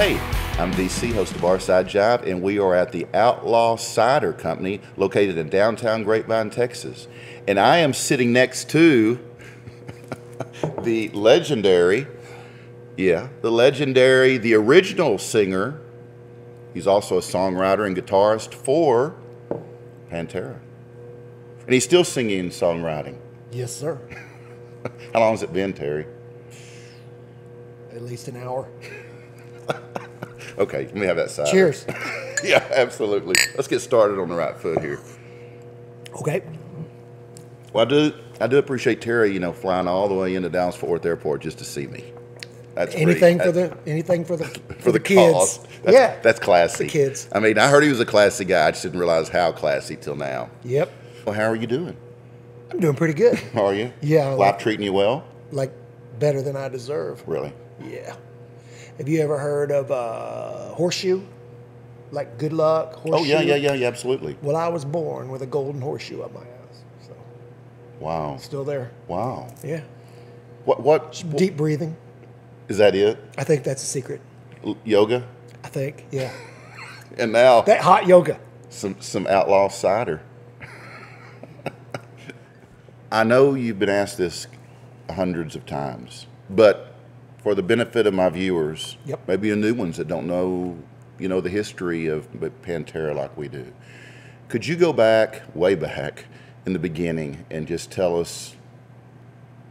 Hey, I'm DC, host of Our Side Jive, and we are at the Outlaw Cider Company located in downtown Grapevine, Texas. And I am sitting next to the legendary, the original singer. He's also a songwriter and guitarist for Pantera. And he's still singing and songwriting. Yes, sir. How long has it been, Terry? At least an hour. Okay, let me have that side. Cheers. Yeah, absolutely. Let's get started on the right foot here. Okay. Well, I do appreciate Terry, flying all the way into Dallas-Fort Worth Airport just to see me. That's anything for the kids. Cause. That's classy. The kids. I mean, I heard he was a classy guy. I just didn't realize how classy till now. Yep. Well, how are you doing? I'm doing pretty good. Are you? Yeah. Life treating you well? Like better than I deserve. Really? Yeah. Have you ever heard of horseshoe? Like good luck, horseshoe? Oh, yeah, absolutely. Well, I was born with a golden horseshoe up my ass. So. Wow. Still there. Wow. Yeah. What? Deep breathing. Is that it? I think that's a secret. Yoga? I think, yeah. And now... That hot yoga. Some outlaw cider. I know you've been asked this hundreds of times, but for the benefit of my viewers, maybe the new ones that don't know, the history of Pantera like we do, could you go back, way back in the beginning, and just tell us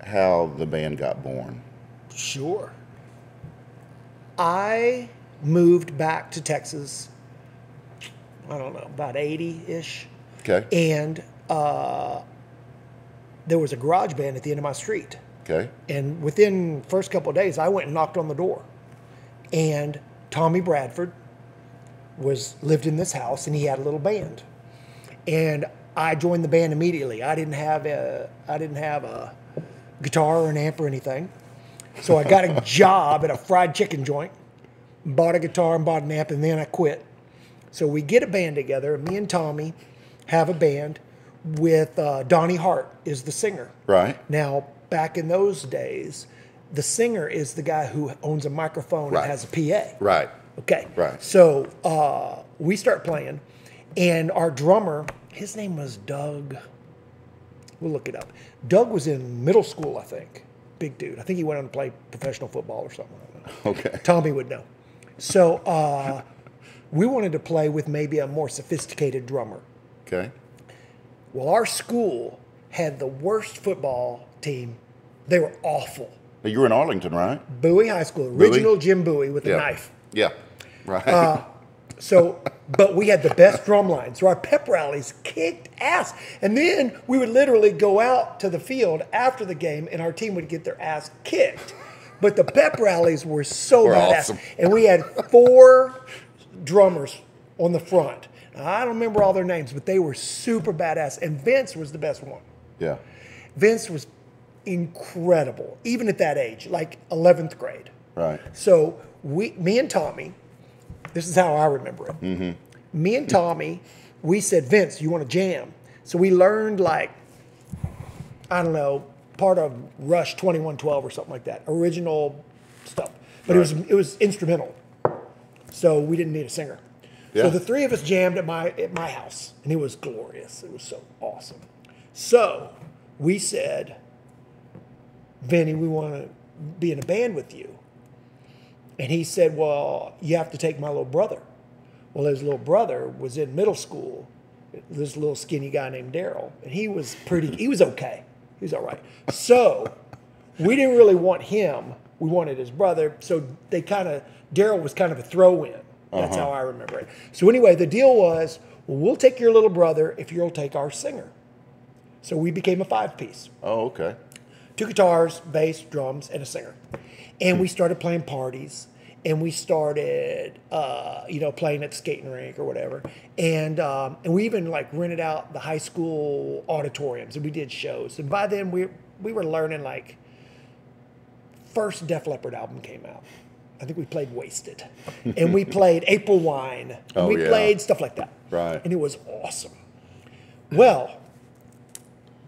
how the band got born? Sure. I moved back to Texas, I don't know, about 80-ish. Okay. And there was a garage band at the end of my street. Okay. And within the first couple of days, I went and knocked on the door. And Tommy Bradford lived in this house, and he had a little band. And I joined the band immediately. I didn't have a guitar or an amp or anything. So I got a job at a fried chicken joint, bought a guitar and bought an amp, and then I quit. So we get a band together, and me and Tommy have a band with Donnie Hart is the singer. Right. Now, back in those days, the singer is the guy who owns a microphone and has a PA. Right. Okay. Right. So we start playing, and our drummer, his name was Doug. We'll look it up. Doug was in middle school, I think. Big dude. I think he went on to play professional football or something. I don't know. Okay. Tommy would know. So we wanted to play with maybe a more sophisticated drummer. Okay. Well, our school had the worst football team. They were awful. You were in Arlington, right? Bowie High School, original Jim Bowie with a knife. Yeah, right. But we had the best drum line. So our pep rallies kicked ass. And then we would literally go out to the field after the game, and our team would get their ass kicked. But the pep rallies were so badass. Awesome. And we had 4 drummers on the front. Now, I don't remember all their names, but they were super badass. And Vince was the best one. Yeah. Vince was incredible, even at that age, like 11th grade. Right. So me and Tommy, this is how I remember it. Mm-hmm. Me and Tommy, we said, Vince, you want to jam? So we learned I don't know, part of Rush 2112 or something like that, original stuff. But it was instrumental. So we didn't need a singer. Yeah. So the 3 of us jammed at my house, and it was glorious. It was so awesome. So we said, Vinnie, we want to be in a band with you. And he said, well, you have to take my little brother. Well, his little brother was in middle school, this little skinny guy named Darrell. And he was okay. He was all right. So we didn't really want him. We wanted his brother. So Darrell was kind of a throw-in. That's how I remember it. So anyway, the deal was, well, we'll take your little brother if you'll take our singer. So we became a 5-piece. Oh, okay. 2 guitars, bass, drums, and a singer. And we started playing parties. And we started, playing at the skating rink or whatever. And we even rented out the high school auditoriums, and we did shows. And by then we were learning first Def Leppard album came out. I think we played Wasted, and we played April Wine, and we played stuff like that. Right. And it was awesome. Well,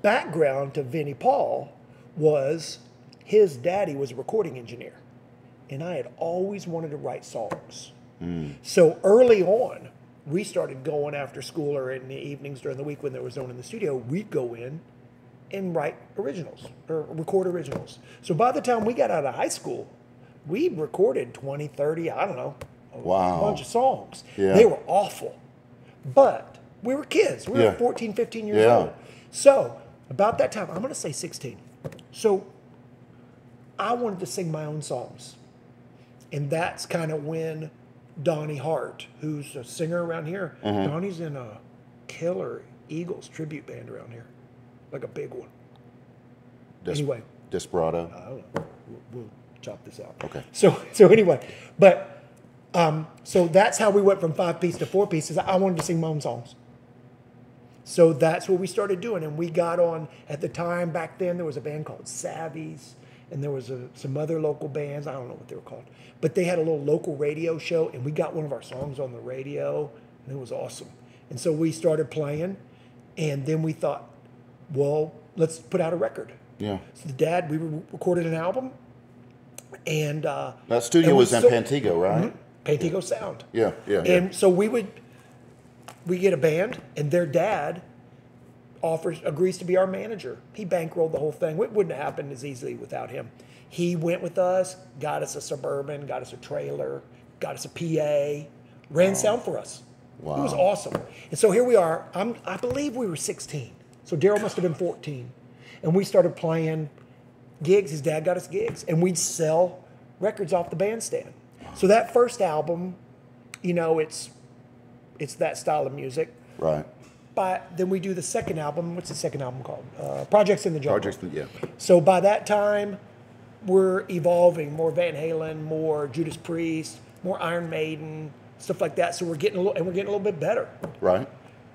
background to Vinnie Paul was his daddy was a recording engineer. and I had always wanted to write songs. So early on, we started going after school or in the evenings during the week when there was no one in the studio, we'd go in and write originals or record originals. So by the time we got out of high school, we recorded 20, 30, I don't know, a bunch of songs. Yeah. They were awful, but we were kids. We were 14, 15 years old. So about that time, I'm going to say 16. So I wanted to sing my own songs. And that's kind of when Donnie Hart, who's a singer around here, Donnie's in a killer Eagles tribute band around here, like a big one. Anyway. Desperado? I don't know. We'll chop this out. Okay. So anyway, but so that's how we went from 5-piece to 4-piece. I wanted to sing my own songs. So that's what we started doing. And we got on, at the time back then, there was a band called Savvies. And there was some other local bands. I don't know what they were called. But they had a little local radio show. And we got one of our songs on the radio. And it was awesome. And so we started playing. And then we thought, well, let's put out a record. Yeah. So we recorded an album. And that studio was in Pantego, right? Pantego Sound. Yeah. And so we get a band, and their dad agrees to be our manager. He bankrolled the whole thing. It wouldn't have happened as easily without him. He went with us, got us a Suburban, got us a trailer, got us a PA, ran sound for us. Wow. It was awesome. And so here we are. I believe we were 16. So Darrell must have been 14. And we started playing gigs. His dad got us gigs. And we'd sell records off the bandstand. So that first album, it's that style of music. Right. But then we do the second album. What's the second album called? Projects in the Jungle. Yeah. So by that time, we're evolving. More Van Halen, more Judas Priest, more Iron Maiden, stuff like that. So we're getting a little bit better. Right.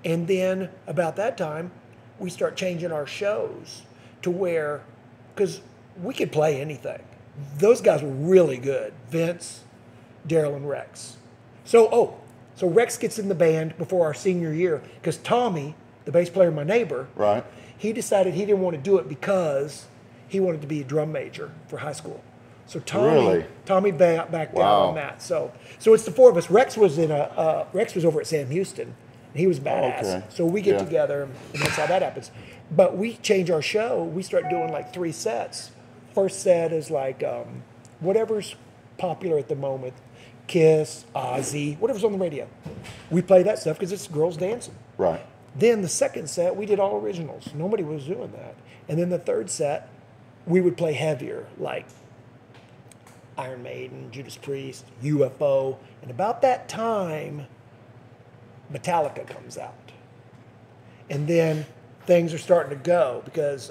And then about that time, we start changing our shows to where, because we could play anything. Those guys were really good. Vince, Darrell, and Rex. So Rex gets in the band before our senior year because Tommy, the bass player, my neighbor, right, he decided he didn't want to do it because he wanted to be a drum major for high school. So Tommy backed out on that. So it's the four of us. Rex was over at Sam Houston. And he was badass. Okay. So we get together, and that's how that happens. But we change our show. We start doing like 3 sets. First set is like whatever's popular at the moment. Kiss, Ozzy, whatever's on the radio. We play that stuff because it's girls dancing. Right. Then the second set, we did all originals. Nobody was doing that. And then the third set, we would play heavier, like Iron Maiden, Judas Priest, UFO. And about that time, Metallica comes out. And then things are starting to go because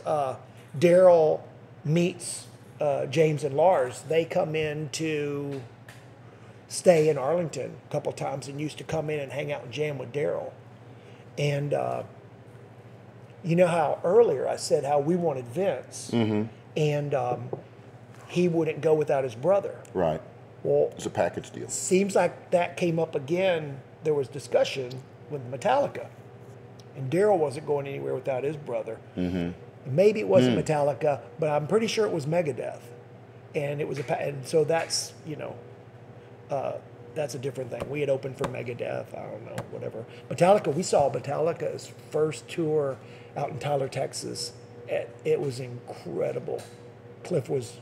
Darrell meets James and Lars. They come in to stay in Arlington a couple of times and used to come in and hang out and jam with Darrell. And you know how earlier I said how we wanted Vince, and he wouldn't go without his brother. Right. Well, it's a package deal. Seems like that came up again. There was discussion with Metallica, and Darrell wasn't going anywhere without his brother. Maybe it wasn't Metallica, but I'm pretty sure it was Megadeth, and it was and so that's that's a different thing. We had opened for Megadeth. I don't know, whatever. Metallica. We saw Metallica's first tour out in Tyler, Texas. It was incredible. Cliff was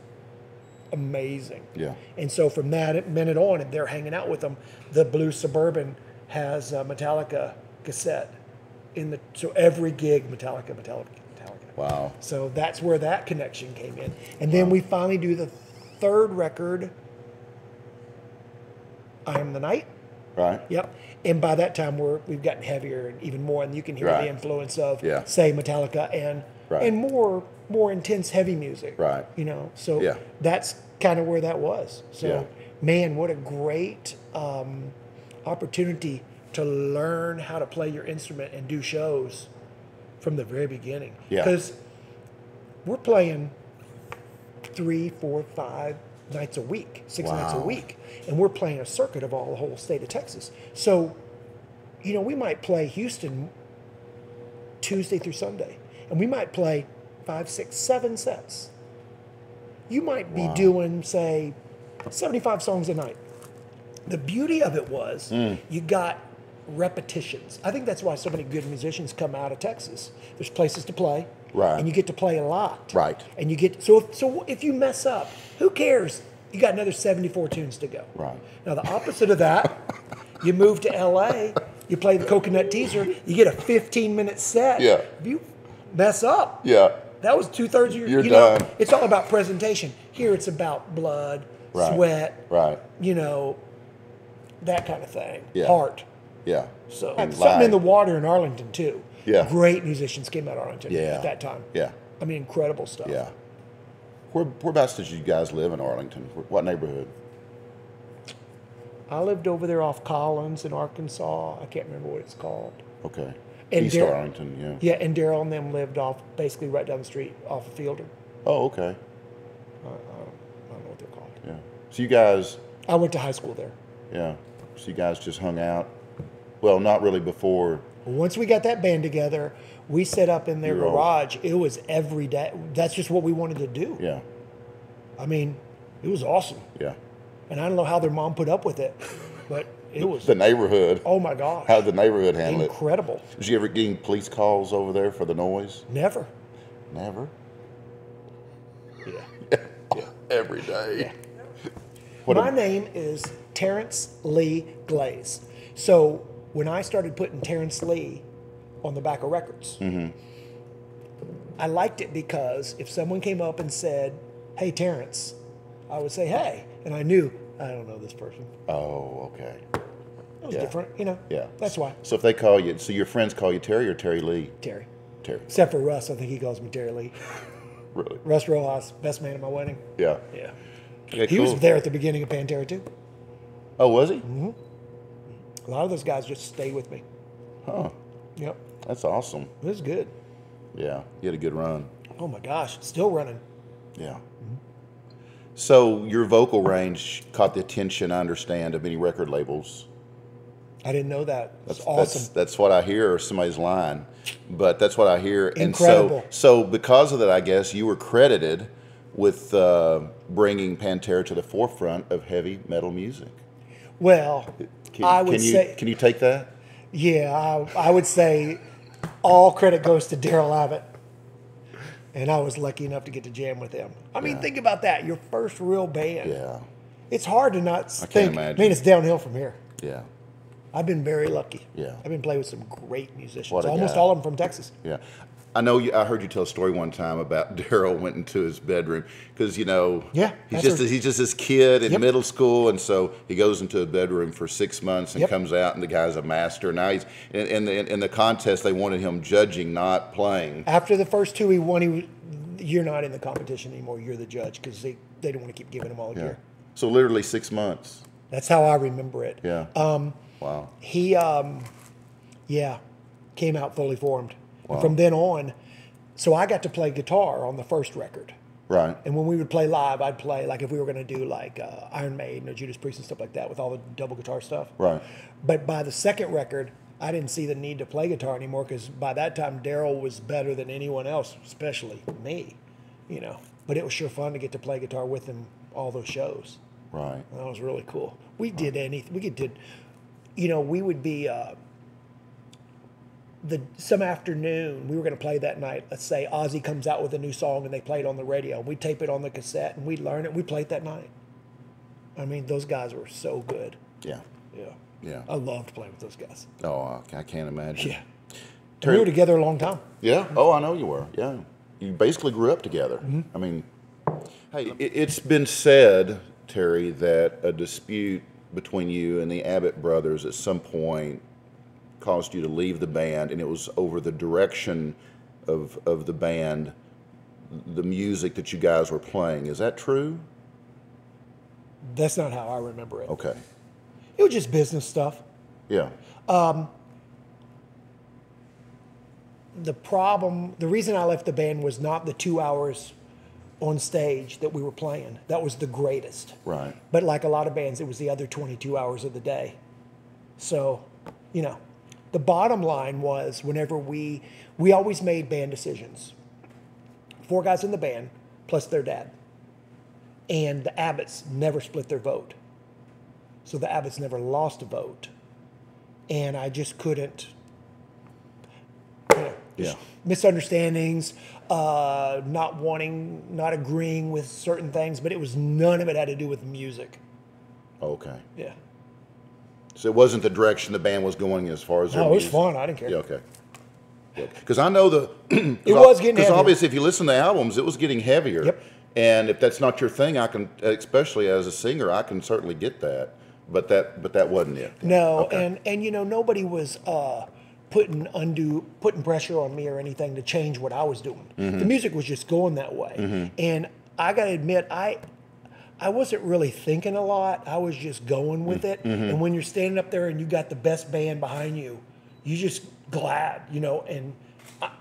amazing. Yeah. And so from that minute on, and they're hanging out with them. The blue Suburban has a Metallica cassette so every gig Metallica. Wow. So that's where that connection came in. And then we finally do the third record, I Am the Night. Right. Yep. And by that time we've gotten heavier and even more, and you can hear the influence of say Metallica and more intense heavy music. Right. So that's kind of where that was. So man, what a great opportunity to learn how to play your instrument and do shows from the very beginning. Yeah. Because we're playing 3, 4, 5 nights a week, 6 nights a week. And we're playing a circuit of the whole state of Texas. So, we might play Houston Tuesday through Sunday. And we might play 5, 6, 7 sets. You might be doing, say, 75 songs a night. The beauty of it was you got repetitions. I think that's why so many good musicians come out of Texas. There's places to play. Right. And you get to play a lot. Right. And you get so if you mess up, who cares? You got another 74 tunes to go. Right. Now the opposite of that, you move to LA, you play the Coconut Teaser, you get a 15-minute set. Yeah. If you mess up, Yeah. that was 2/3 of your. You're you know, done. it's all about presentation. Here it's about blood, Right. sweat, Right. you know, that kind of thing. Yeah. Heart. Yeah. So And something in live. the water in Arlington too. Yeah. Great musicians came out of Arlington Yeah. at that time. Yeah. I mean, incredible stuff. Yeah. Whereabouts did you guys live in Arlington? What neighborhood? I lived over there off Collins in Arkansas. I can't remember what it's called. Okay. And East Dar- Arlington, yeah. Yeah, and Darrell and them lived off basically right down the street off of Fielder. Oh, okay. I don't know what they're called. Yeah. So you guys, I went to high school there. yeah. So you guys just hung out? Well, not really before. Once we got that band together, we set up in their You're old. garage. It was every day. That's just what we wanted to do. Yeah. I mean, it was awesome. Yeah. And I don't know how their mom put up with it, but it was, The neighborhood. oh my gosh, How'd the neighborhood handle it? incredible. Did you ever get any police calls over there for the noise? Never. Never. Yeah. Every day. Yeah. What My a- name is Terrence Lee Glaze. So when I started putting Terrence Lee on the back of records, I liked it because if someone came up and said, "Hey, Terrence," I would say, "Hey," and I knew I don't know this person. Oh, okay. It was Yeah. different, you know. Yeah. That's why. So if they call you, so your friends call you Terry or Terry Lee? Terry. Terry. Except for Russ, I think he calls me Terry Lee. Really? Russ Rojas, best man at my wedding. Yeah. Yeah. Okay, He cool. was there at the beginning of Pantera too. Oh, was he? A lot of those guys just stayed with me. Huh. Yep. That's awesome. It was good. Yeah. You had a good run. Oh my gosh, still running. Yeah. So your vocal range caught the attention, I understand, of many record labels. I didn't know that. That's awesome. That's what I hear, or somebody's lying, but that's what I hear. Incredible. And so because of that, I guess you were credited with bringing Pantera to the forefront of heavy metal music. Well, I would say, can you take that? yeah, I would say all credit goes to Darrell Abbott. And I was lucky enough to get to jam with him. I mean, think about that. Your first real band. Yeah. It's hard to not can't think. imagine. I mean, it's downhill from here. Yeah. I've been very lucky. Yeah. I've been playing with some great musicians. What a Almost guy. all of them from Texas. Yeah. I know I heard you tell a story one time about Darrell went into his bedroom because, Yeah, he's that's just this kid in Yep. middle school. And so he goes into a bedroom for 6 months and Yep. comes out and the guy's a master. Now he's in the contest. They wanted him judging, not playing. After the first two he won, you're not in the competition anymore. You're the judge because they don't want to keep giving him all year. So literally 6 months. That's how I remember it. Yeah. Wow. He, came out fully formed. Wow. And from then on, so I got to play guitar on the first record. Right. And when we would play live, I'd play, like if we were going to do like Iron Maiden or Judas Priest and stuff like that with all the double guitar stuff. Right. But by the second record, I didn't see the need to play guitar anymore because by that time, Darrell was better than anyone else, especially me, But it was sure fun to get to play guitar with him all those shows. Right. That was really cool. We did anything. We would be some afternoon we were going to play that night. Let's say Ozzy comes out with a new song and they play it on the radio. We'd tape it on the cassette and we'd learn it. We played that night. I mean, those guys were so good. Yeah. Yeah. Yeah. I loved playing with those guys. Oh, I can't imagine. Yeah. We were together a long time. Yeah. Oh, I know you were. Yeah. You basically grew up together. I mean, hey, it's been said, Terry, that a dispute between you and the Abbott brothers at some point caused you to leave the band, and it was over the direction of the band, the music that you guys were playing. Is that true? That's not how I remember it. Okay. It was just business stuff. Yeah. The reason I left the band was not the 2 hours on stage that we were playing. That was the greatest. Right. But like a lot of bands, it was the other 22 hours of the day. So, the bottom line was whenever we always made band decisions. 4 guys in the band plus their dad. and the Abbotts never split their vote. So the Abbotts never lost a vote. And I just couldn't, misunderstandings, not agreeing with certain things, but none of it had to do with music. Okay. Yeah. So it wasn't the direction the band was going as far as their No, it was music? fun. I didn't care. Yeah, okay. Because I know it was getting Because heavier. obviously if you listen to albums, it was getting heavier. Yep. And if that's not your thing, I can, especially as a singer, I can certainly get that. But that wasn't it. No, Okay. and you know, nobody was putting pressure on me or anything to change what I was doing. Mm-hmm. The music was just going that way. And I got to admit, I wasn't really thinking a lot. I was just going with it. And when you're standing up there and you got the best band behind you, you just glad, you know, and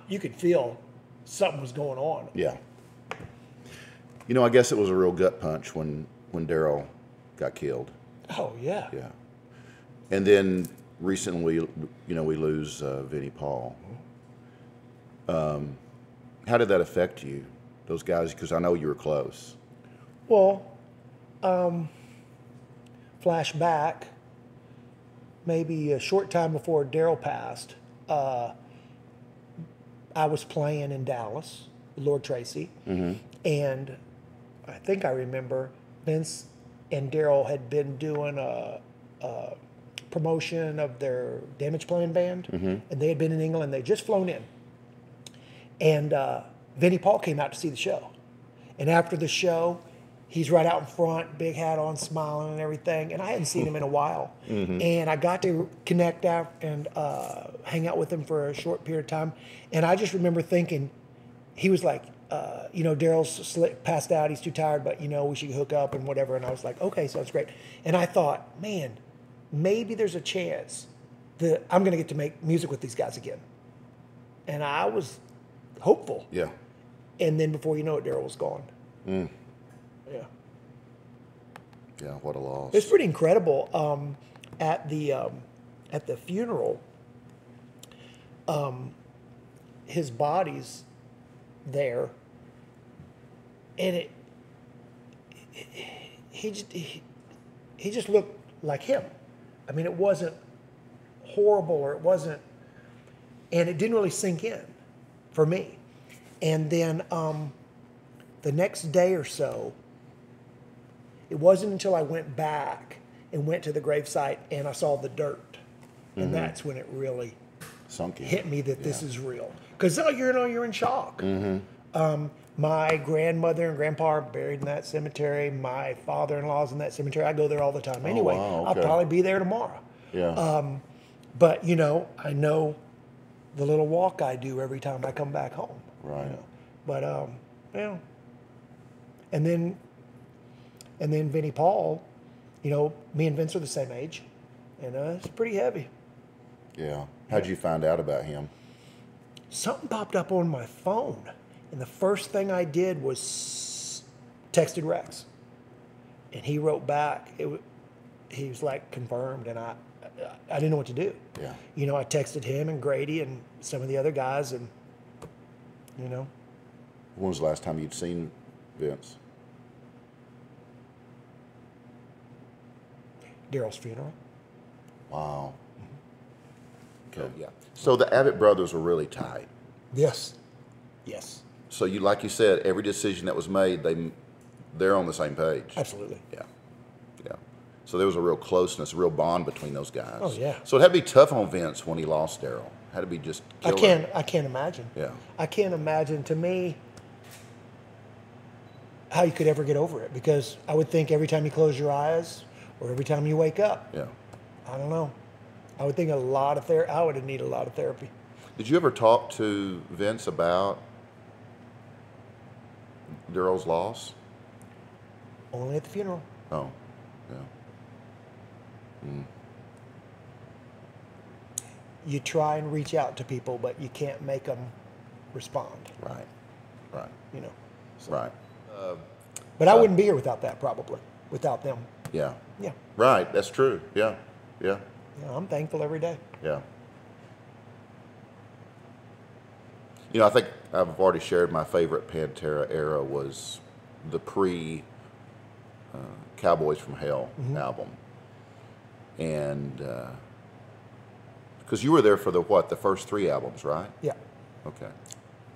you could feel something was going on. Yeah. You know, I guess it was a real gut punch when Darrell got killed. Oh, yeah. Yeah. And then recently, we lose Vinnie Paul. How did that affect you, those guys? Because I know you were close. Well, flashback, maybe a short time before Darrell passed, I was playing in Dallas with Lord Tracy, and I think I remember Vince and Darrell had been doing a promotion of their Damage Plan band, and they had been in England. They'd just flown in, and Vinnie Paul came out to see the show, and after the show, he's right out in front, big hat on, smiling and everything. And I hadn't seen him in a while. And I got to connect out and hang out with him for a short period of time. And I just remember thinking, he was like, Darrell's passed out. He's too tired, but, we should hook up and whatever. And I was like, okay, sounds great. And I thought, man, maybe there's a chance that I'm going to get to make music with these guys again. And I was hopeful. Yeah. And then before you know it, Darrell was gone. Yeah. Yeah, what a loss. It's pretty incredible. At the funeral, his body's there, and he just looked like him. I mean, it wasn't horrible, or it wasn't, and it didn't really sink in for me. And then the next day or so, it wasn't until I went back and went to the gravesite and I saw the dirt. And that's when it really sunk in. hit me that this is real. Because you're in shock. My grandmother and grandpa are buried in that cemetery. My father-in-law's in that cemetery. I go there all the time. Anyway, wow, okay. I'll probably be there tomorrow. Yeah. But, I know the little walk I do every time I come back home. Right. But, and then Vinnie Paul, me and Vince are the same age, and it's pretty heavy. Yeah. How'd you find out about him? Something popped up on my phone, and the first thing I did was texted Rex, and he wrote back. He was like, confirmed, and I didn't know what to do. Yeah. I texted him and Grady and some of the other guys, and When was the last time you'd seen Vince? Darrell's funeral. Wow. Okay. Yeah. So the Abbott brothers were really tight. Yes. So like you said, every decision that was made, they're on the same page. Absolutely. Yeah. So there was a real closeness, a real bond between those guys. Oh, yeah. So it had to be tough on Vince when he lost Darrell. Had to be just killer. I can't imagine. Yeah. I can't imagine, to me, how you could ever get over it, because I would think every time you close your eyes or every time you wake up, Yeah. I don't know. I would think I would need a lot of therapy. Did you ever talk to Vince about Darrell's loss? Only at the funeral. Oh, yeah. You try and reach out to people, but you can't make them respond. Right. Right. But I wouldn't be here without that, probably, without them. Yeah. Yeah. Right. That's true. Yeah. I'm thankful every day. Yeah. I think I've already shared my favorite Pantera era was the Cowboys from Hell album, and because you were there for the first 3 albums, right? Yeah. Okay,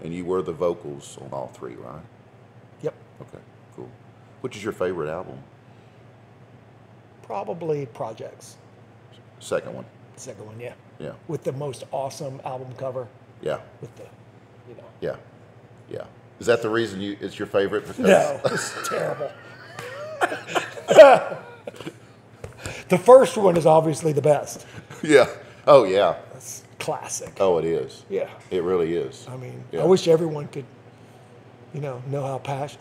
and you were the vocals on all 3, right? Yep. Okay, cool. Which is your favorite album? Probably Projects. Second one. Second one, yeah. Yeah. With the most awesome album cover. Yeah. With the, you know. Yeah. Yeah. Is that the reason it's your favorite? Because No, it's terrible. The first one is obviously the best. Yeah. Oh, yeah. That's classic. Oh, it is. Yeah. It really is. I mean, Yeah. I wish everyone could, know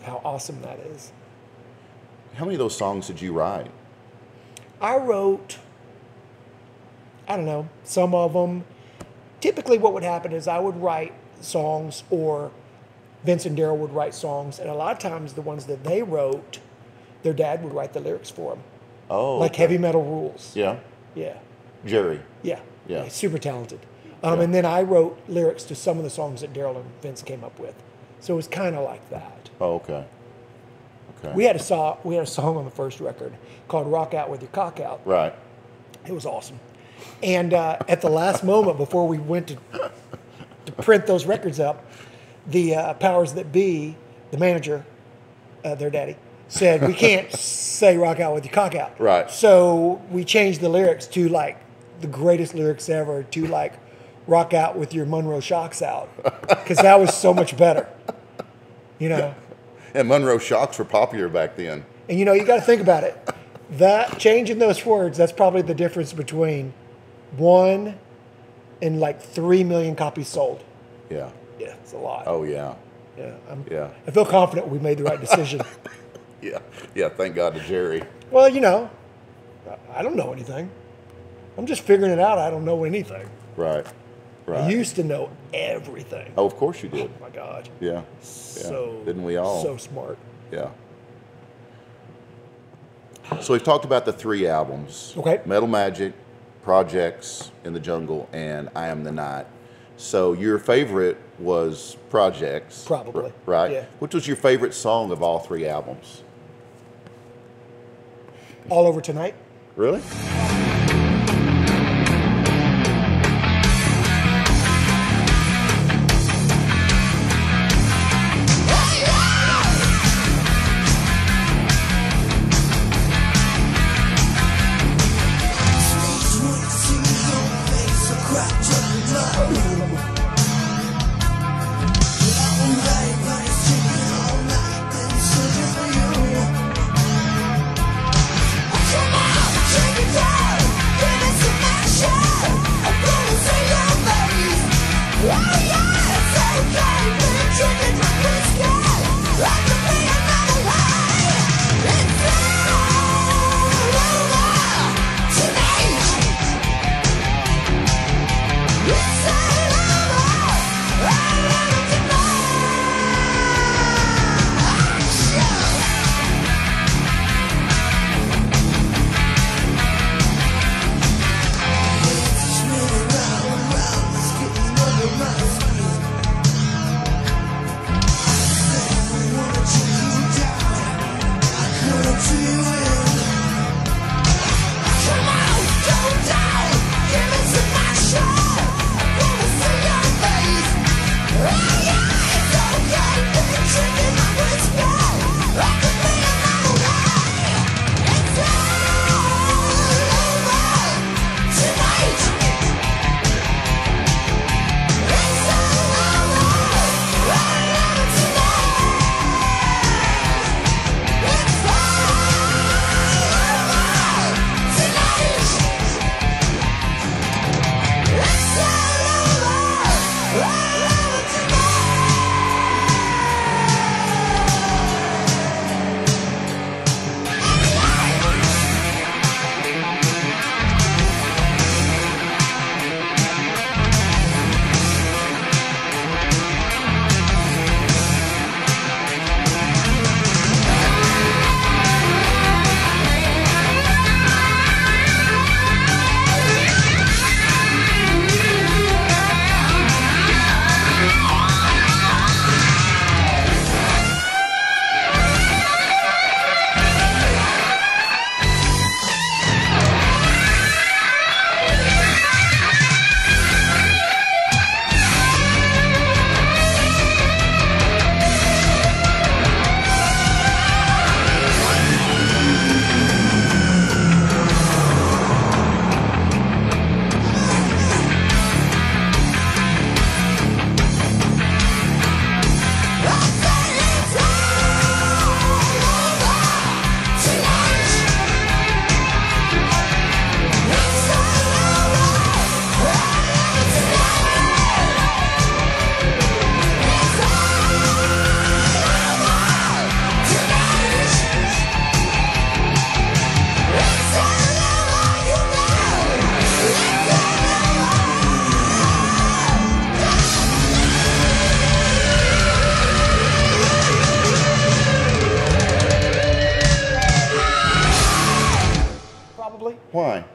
how awesome that is. How many of those songs did you write? I wrote, I don't know, some of them. Typically what would happen is I would write songs, or Vince and Darrell would write songs, and a lot of times the ones that they wrote, their dad would write the lyrics for them. Oh. Like okay. Heavy Metal Rules. Yeah. Yeah. Jerry. Yeah. Yeah. He's super talented. Yeah. And then I wrote lyrics to some of the songs that Darrell and Vince came up with. So it was kind of like that. Oh, okay. Okay. We had a song on the first record called "Rock Out with Your Cock Out." Right. It was awesome. And at the last moment before we went to print those records up, the powers that be, the manager, their daddy, said, we can't say "Rock Out with Your Cock Out." Right. So we changed the lyrics to like the greatest lyrics ever, to like "Rock Out with Your Monroe Shocks Out," because that was so much better. And Monroe Shocks were popular back then. And you got to think about it. That changing those words, that's probably the difference between 1 and like 3 million copies sold. Yeah. Yeah, it's a lot. Oh, yeah. Yeah, I feel confident we made the right decision. Yeah. Yeah. Thank God to Jerry. Well, I don't know anything. I'm just figuring it out. I don't know anything. Right. Right. I used to know everything. Oh, of course you did. Oh my God. Yeah. So didn't we all? So smart. Yeah. So we've talked about the 3 albums. Okay. Metal Magic, Projects, In the Jungle, and I Am the Night. So your favorite was Projects. Probably. Right? Yeah. Which was your favorite song of all 3 albums? All Over Tonight. Really? Take it down!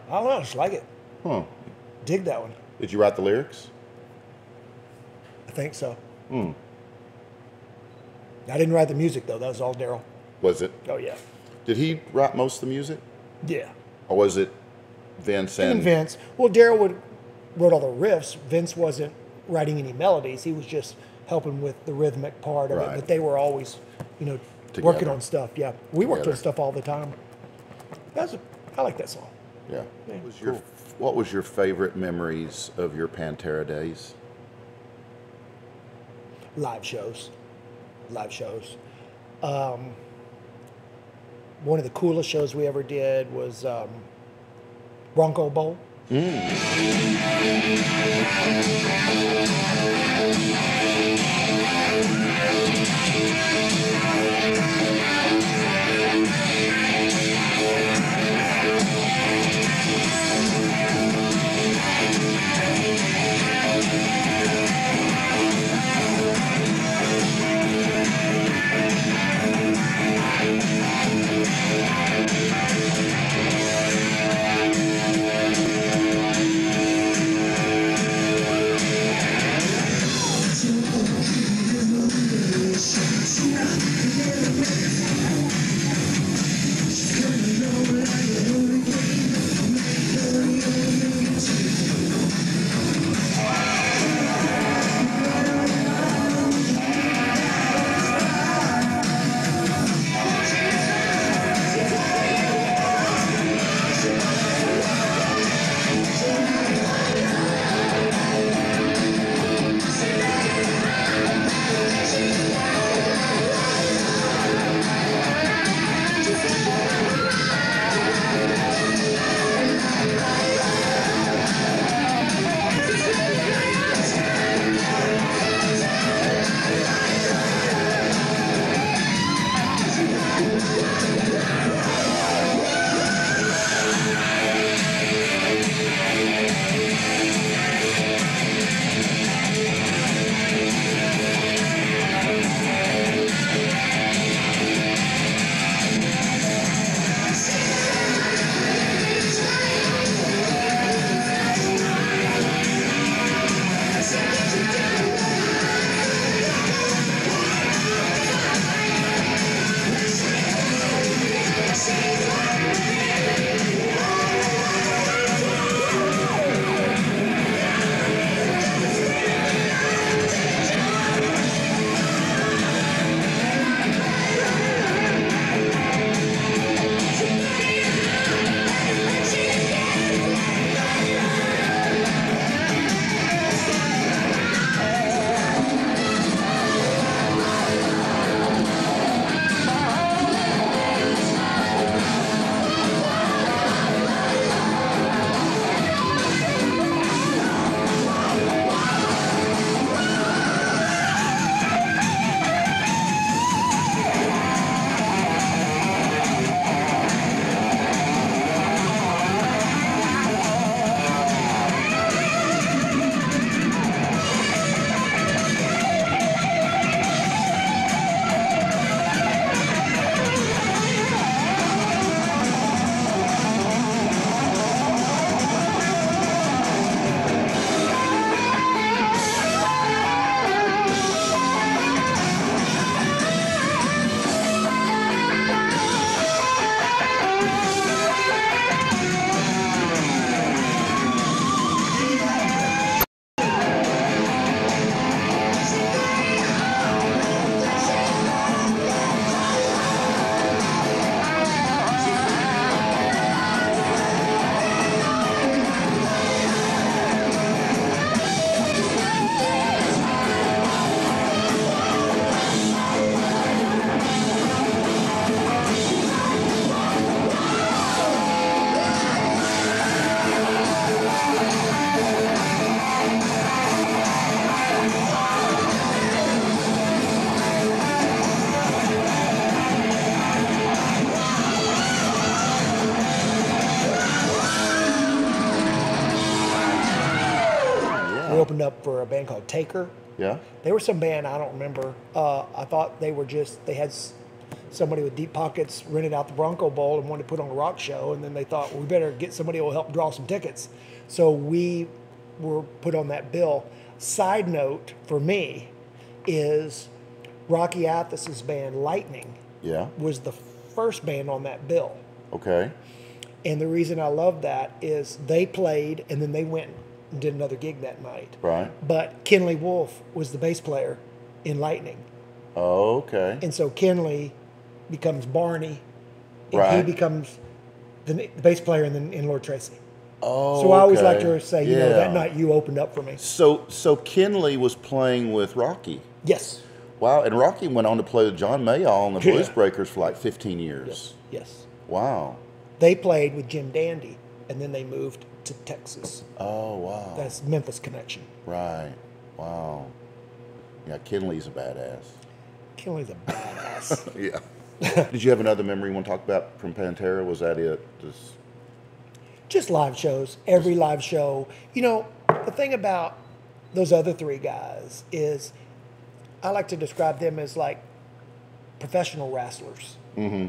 I don't know. I just like it. Huh. Dig that one. Did you write the lyrics? I think so. Hmm. I didn't write the music, though. That was all Darrell. Was it? Oh, yeah. Did he write most of the music? Yeah. Or was it Vince And Vince. Well, Darrell wrote all the riffs. Vince wasn't writing any melodies. He was just helping with the rhythmic part of it. But they were always, working on stuff. Yeah. We worked on stuff all the time. I like that song. Yeah. Yeah, What was your favorite memories of your Pantera days? Live shows. One of the coolest shows we ever did was Bronco Bowl. opened up for a band called Taker. Yeah. They were some band I don't remember. I thought they were just, they had somebody with deep pockets rented out the Bronco Bowl and wanted to put on a rock show, and then they thought, well, we better get somebody who will help draw some tickets. So we were put on that bill. Side note for me is Rocky Athis's band Lightning was the first band on that bill. Okay. And the reason I love that is they played and then they went and did another gig that night. Right. But Kenley Wolf was the bass player in Lightning. Oh, okay. And so Kenley becomes Barney, and Right. he becomes the bass player in Lord Tracy. Oh, So I always okay. like to say, you know, that night you opened up for me. So Kenley was playing with Rocky. Yes. Wow, and Rocky went on to play with John Mayall and the Blues Breakers for like 15 years. Yes. Wow. They played with Jim Dandy, and then they moved to Texas. Oh, wow. That's Memphis connection. Right. Wow. Yeah, Kenley's a badass. Kenley's a badass. Yeah. Did you have another memory you want to talk about from Pantera? Was that it? Just live shows, every live show. You know, the thing about those other three guys is I like to describe them as like professional wrestlers. Mm-hmm.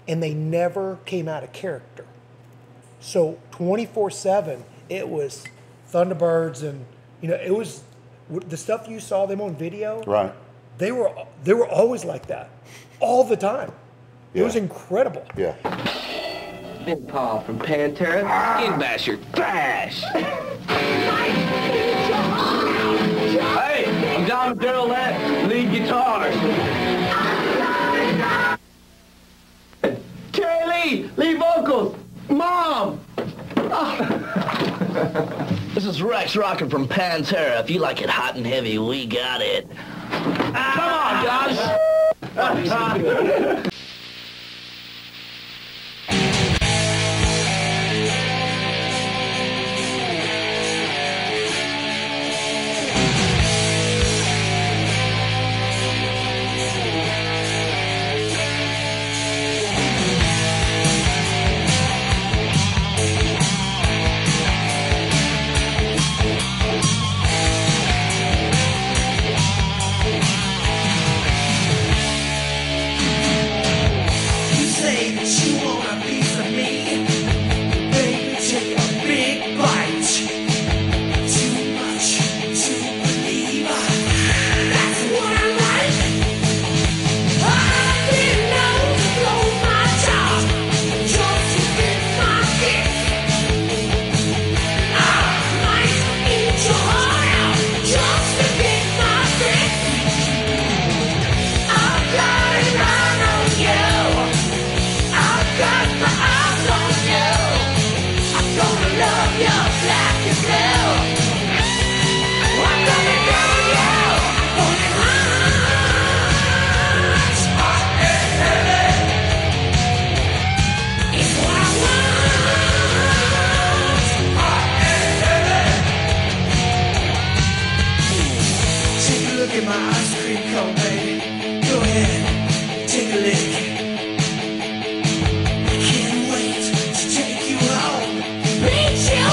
And they never came out of character. So 24/7, it was Thunderbirds, and you know, it was the stuff you saw them on video. Right. They were always like that, all the time. It was incredible. Yeah. Big Paul from Pantera, Skin Basher, Thrash. Hey, I'm Don Darrell, lead guitar. Terry Lee, lead vocals. Mom. This is Rex rocking from Pantera. If you like it hot and heavy, we got it. Come on, guys.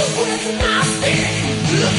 With my stick.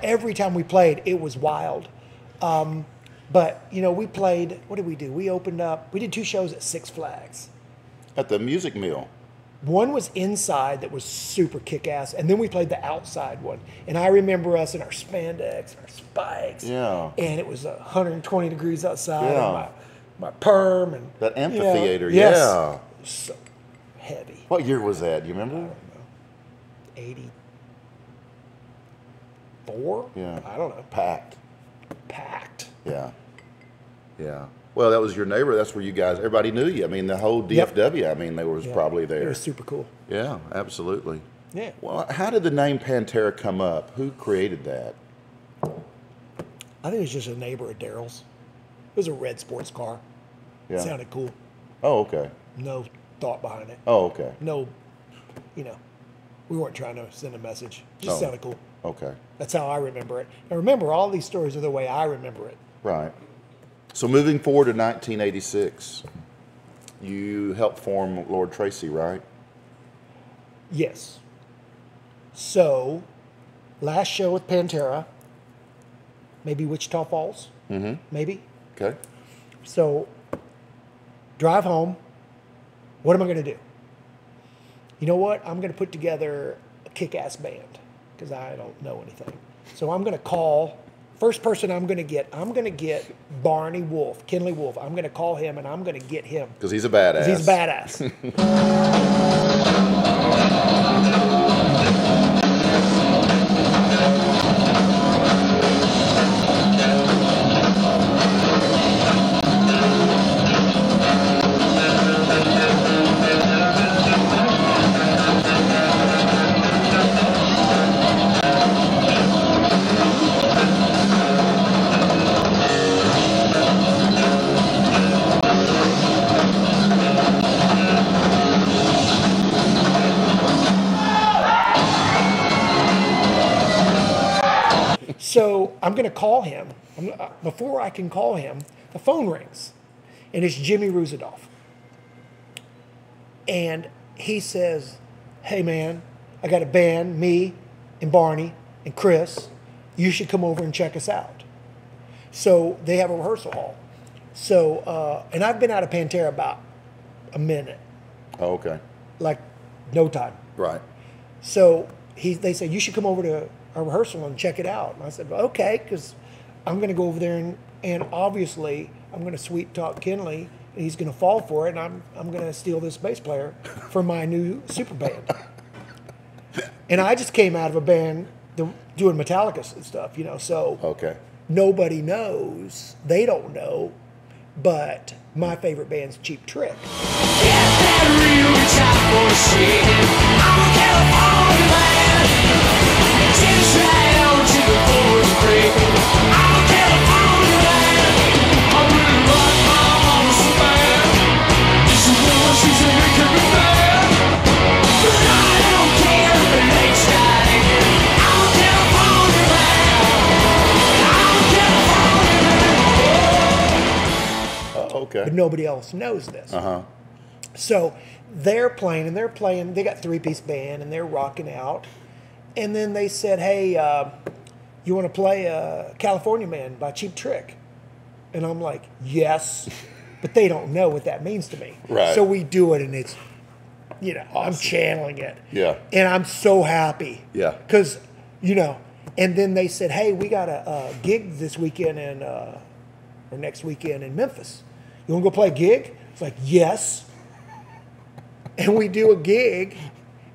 every time we played, it was wild. But, you know, we played, what did we do? We opened up, we did 2 shows at Six Flags. At the Music Mill. One was inside that was super kick-ass, and then we played the outside one. And I remember us in our spandex, our spikes. Yeah. And it was 120 degrees outside. Yeah. And my perm. And, that amphitheater, yes. yeah. It was so heavy. What year was that? Do you remember? I don't know. 84? Yeah. I don't know. Packed. Yeah. Yeah. Well, that was your neighbor. That's where you guys, everybody knew you. I mean, the whole DFW, I mean, they was probably there. It was super cool. Yeah, absolutely. Yeah. Well, how did the name Pantera come up? Who created that? I think it was just a neighbor of Darrell's. It was a red sports car. Yeah. It sounded cool. Oh, okay. No thought behind it. Oh, okay. No, you know, we weren't trying to send a message. It just sounded cool. Okay. That's how I remember it. And remember, all these stories are the way I remember it. Right. So moving forward to 1986, you helped form Lord Tracy, right? Yes. So, last show with Pantera, maybe Wichita Falls, maybe. Okay. So, drive home. What am I going to do? You know what? I'm going to put together a kick-ass band because I don't know anything. So I'm going to call, first person I'm going to get Barney Wolf, Kenley Wolf. I'm going to call him and I'm going to get him. Because he's a badass. He's a badass. So I'm going to call him. Before I can call him, the phone rings, and it's Jimmy Ruzidoff. And he says, hey, man, I got a band, me and Barney and Chris. You should come over and check us out. So they have a rehearsal hall. So, and I've been out of Pantera about a minute. Oh, okay. Like no time. Right. So they said, you should come over to our rehearsal and check it out. And I said, well, okay, because I'm going to go over there and obviously I'm going to sweet talk Kenley and he's going to fall for it and I'm going to steal this bass player for my new super band. And I just came out of a band doing Metallica and stuff, you know, so Okay. nobody knows. They don't know, but my favorite band's Cheap Trick. Okay. But nobody else knows this. Uh-huh. So they're playing, they got 3-piece band, and they're rocking out. And then they said, hey, you want to play California Man by Cheap Trick? And I'm like, yes. But they don't know what that means to me. Right. So we do it, and it's, you know, Awesome. I'm channeling it. Yeah. And I'm so happy. Yeah. Because, you know, and then they said, hey, we got a gig this weekend or next weekend in Memphis. You want to go play a gig? It's like, yes. And we do a gig,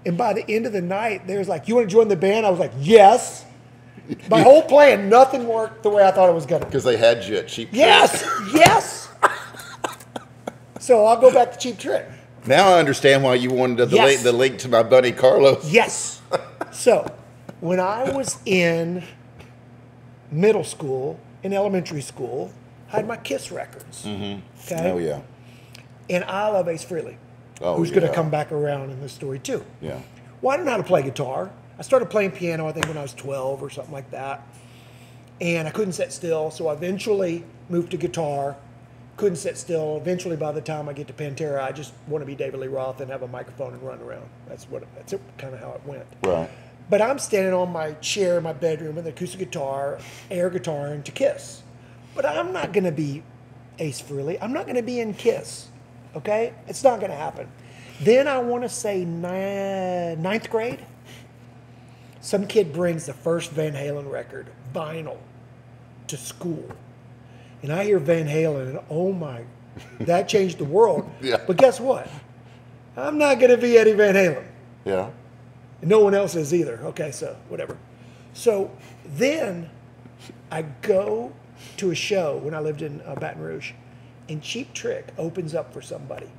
and by the end of the night, there's like, you want to join the band? I was like, yes. My whole plan, nothing worked the way I thought it was going to. Because they had you at Cheap Trick. Yes. So I'll go back to Cheap Trick. Now I understand why you wanted the link to my buddy Carlos. Yes. So when I was in middle school, in elementary school, I had my Kiss records. Mm-hmm. Okay? Oh, yeah. And I love Ace Frehley, who's going to come back around in this story too. Yeah. Well, I didn't know how to play guitar. I started playing piano, I think, when I was 12 or something like that. And I couldn't sit still, so I eventually moved to guitar. Couldn't sit still. Eventually, by the time I get to Pantera, I just want to be David Lee Roth and have a microphone and run around. That's kind of how it went. Right. But I'm standing on my chair in my bedroom with an acoustic guitar, air guitar, and To Kiss. But I'm not going to be Ace Frehley. I'm not going to be in Kiss. Okay? It's not going to happen. Then I want to say ninth grade. Some kid brings the first Van Halen record, vinyl, to school. And I hear Van Halen, and oh my, that changed the world. Yeah. But guess what? I'm not going to be Eddie Van Halen. Yeah. And no one else is either. Okay, so whatever. So then I go to a show when I lived in Baton Rouge, and Cheap Trick opens up for somebody.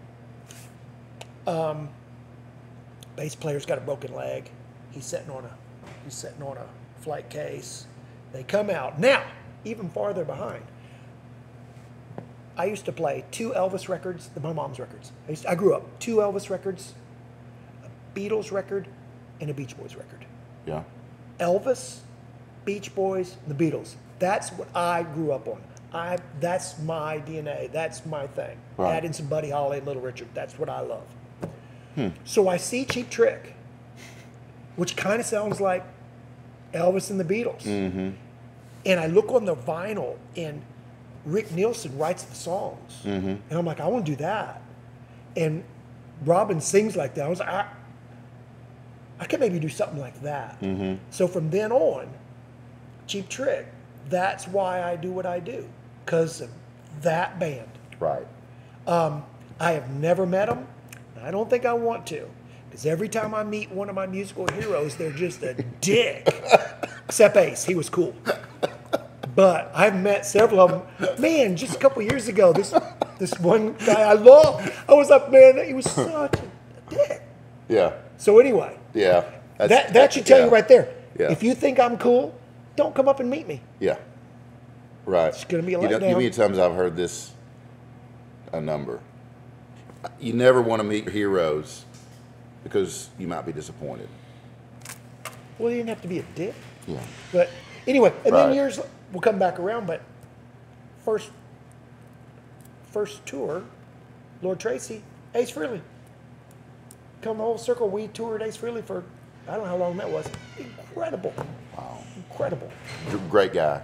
Bass player's got a broken leg. He's sitting on a flight case. They come out. Now, even farther behind, I used to play 2 Elvis records, my mom's records. I grew up 2 Elvis records, a Beatles record, and a Beach Boys record. Yeah. Elvis, Beach Boys, and the Beatles. That's what I grew up on. That's my DNA. That's my thing. Right. Add in some Buddy Holly and Little Richard. That's what I love. So I see Cheap Trick, which kind of sounds like Elvis and the Beatles. Mm-hmm. And I look on the vinyl, and Rick Nielsen writes the songs. Mm-hmm. And I'm like, I want to do that. And Robin sings like that. I was like, I could maybe do something like that. Mm-hmm. So from then on, Cheap Trick, that's why I do what I do, because of that band. Right. I have never met them. I don't think I want to, because every time I meet one of my musical heroes, they're just a dick. Except Ace, he was cool. But I've met several of them. Man, just a couple years ago, this one guy I love, I was like, man, he was such a dick. Yeah. So anyway, Yeah. that should tell you right there. Yeah. If you think I'm cool, don't come up and meet me. Yeah. Right. It's gonna be a You know letdown. many times I've heard this a number. You never want to meet your heroes because you might be disappointed. Well, you didn't have to be a dick. Yeah. But anyway, and then Right. years will come back around. But first tour, Lord Tracy, Ace Frehley. Come the whole circle. We toured Ace Frehley for, I don't know how long that was. Incredible. Wow. Incredible. Great guy.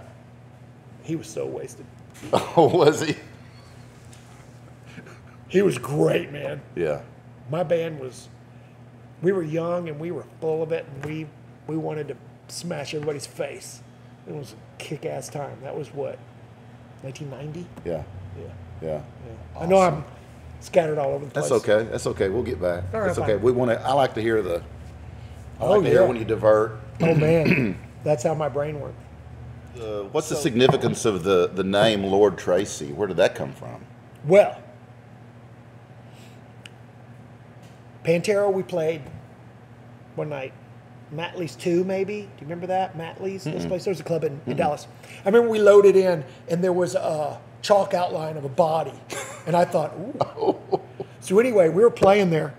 He was so wasted. Oh, was he? He was great, man. Yeah. My band was, we were young and we were full of it, and we wanted to smash everybody's face. It was a kick-ass time. That was what, 1990? Yeah. Yeah. Yeah. I know I'm scattered all over the place. That's okay. That's okay. We'll get back. All right, That's okay. fine. We want to. I like to hear the. I Oh, like to hear yeah. when you divert. Oh man, that's how my brain works. What's the significance of the name Lord Tracy? Where did that come from? Well, Pantera, we played one night. Matley's 2, maybe. Do you remember that? Matley's, this place. There was a club in Dallas. I remember we loaded in, and there was a chalk outline of a body. And I thought, ooh. So anyway, we were playing there.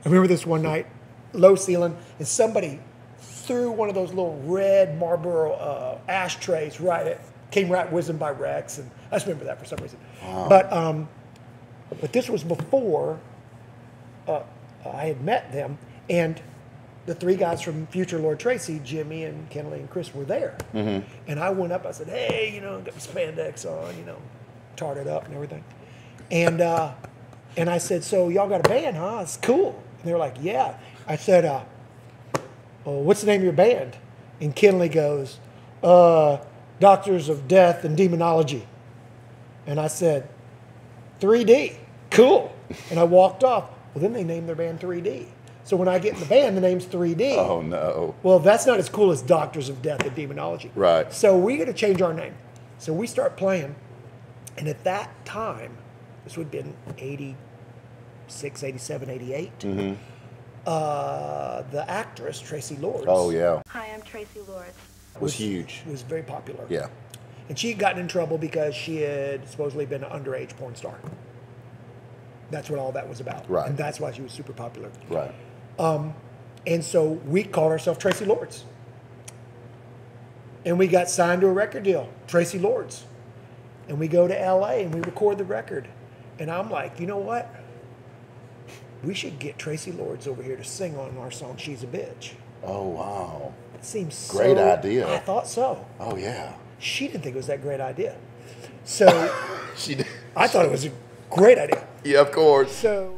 I remember this one night, low ceiling, and somebody threw one of those little red Marlboro ashtrays came right whizzing by Rex, and I just remember that for some reason. Wow. But this was before I had met them, and the 3 guys from future Lord Tracy, Jimmy and Kenley and Chris, were there. Mm-hmm. And I went up, I said, hey, got my spandex on, tarted up and everything. And I said, so y'all got a band, huh? It's cool. And they were like, yeah. I said, well, what's the name of your band? And Kenley goes, Doctors of Death and Demonology. And I said, 3D, cool. And I walked off. Well, then they named their band 3D. So when I get in the band, the name's 3D. Oh no. Well, that's not as cool as Doctors of Death and Demonology. Right. So we got to change our name. So we start playing. And at that time, this would have been 86, 87, 88. Mm-hmm. The actress, Tracy Lords. Oh yeah. Hi, I'm Tracy Lords. Was huge. Was very popular. Yeah. And she had gotten in trouble because she had supposedly been an underage porn star. That's what all that was about. Right. And that's why she was super popular. Right. And so we called ourselves Tracy Lords. And we got signed to a record deal, Tracy Lords. And we go to LA and we record the record. And I'm like, you know what? We should get Tracy Lords over here to sing on our song, She's a Bitch. Oh, wow. It seems Great idea. I thought so. Oh, yeah. She didn't think it was that great idea. So She did. I thought it was a great idea. Yeah, of course. So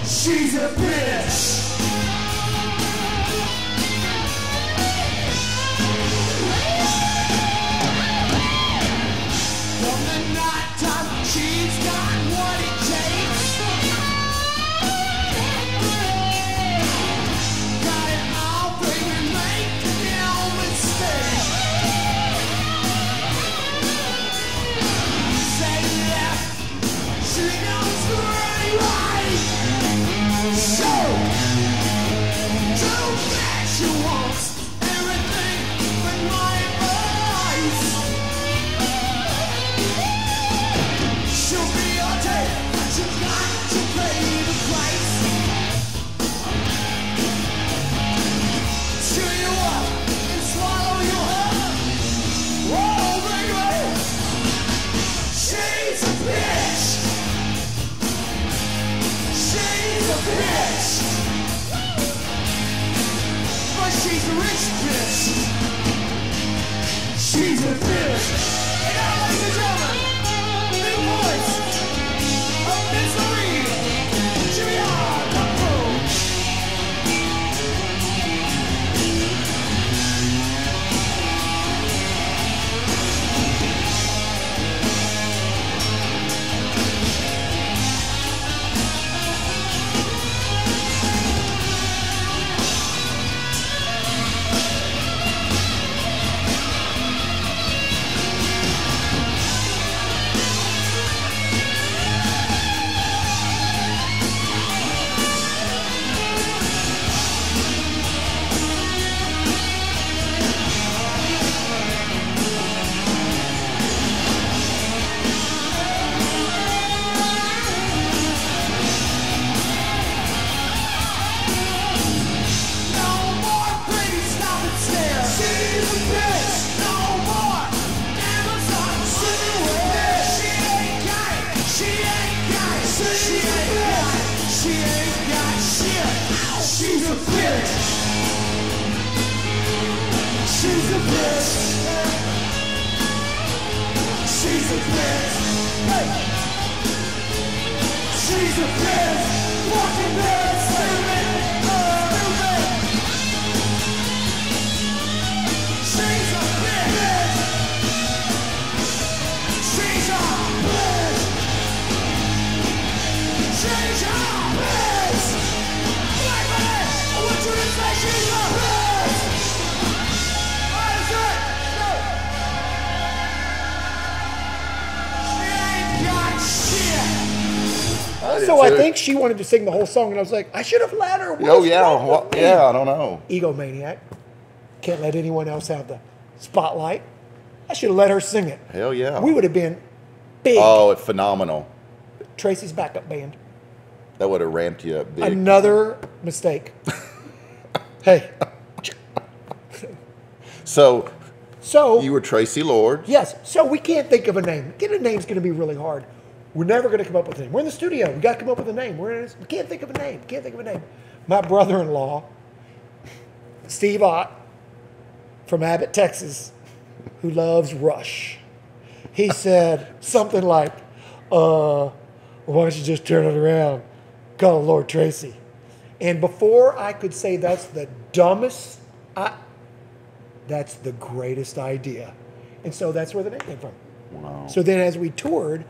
she's a bitch. From the night time, she's got what it takes. Got it all, baby, make no mistake. Say left, she knows the right. So, too bad she wants everything but my advice. She'll be your day, but you got to pay the price. Chew you up and swallow you up. Oh, baby, she's a bitch. She's a bitch. But she's a rich bitch. She's a bitch. And now, ladies and gentlemen, the voice of Miss Marie, Jimmy R. Buckle. She's a bitch, walking dead, stupid, stupid. She's a bitch. She's a bitch. She's a bitch. Black man, I want you to say she's a bitch. What is it? No. She ain't got shit. So I think she wanted to sing the whole song, and I was like, I should have let her. Oh, yeah. Well, yeah, I don't know. Egomaniac. Can't let anyone else have the spotlight. I should have let her sing it. Hell yeah. We would have been big. Oh, it's phenomenal. Tracy's backup band. That would have ramped you up big. Another mistake. Hey. So So you were Tracy Lord. yes, so we can't think of a name. Getting a name's going to be really hard. We're never going to come up with a name. We're in the studio. We got to come up with a name. We can't think of a name. Can't think of a name. My brother-in-law, Steve Ott, from Abbott, Texas, who loves Rush. He said something like, why don't you just turn it around, call Lord Tracy. And before I could say that's the dumbest, that's the greatest idea. And so that's where the name came from. Wow. So then as we toured,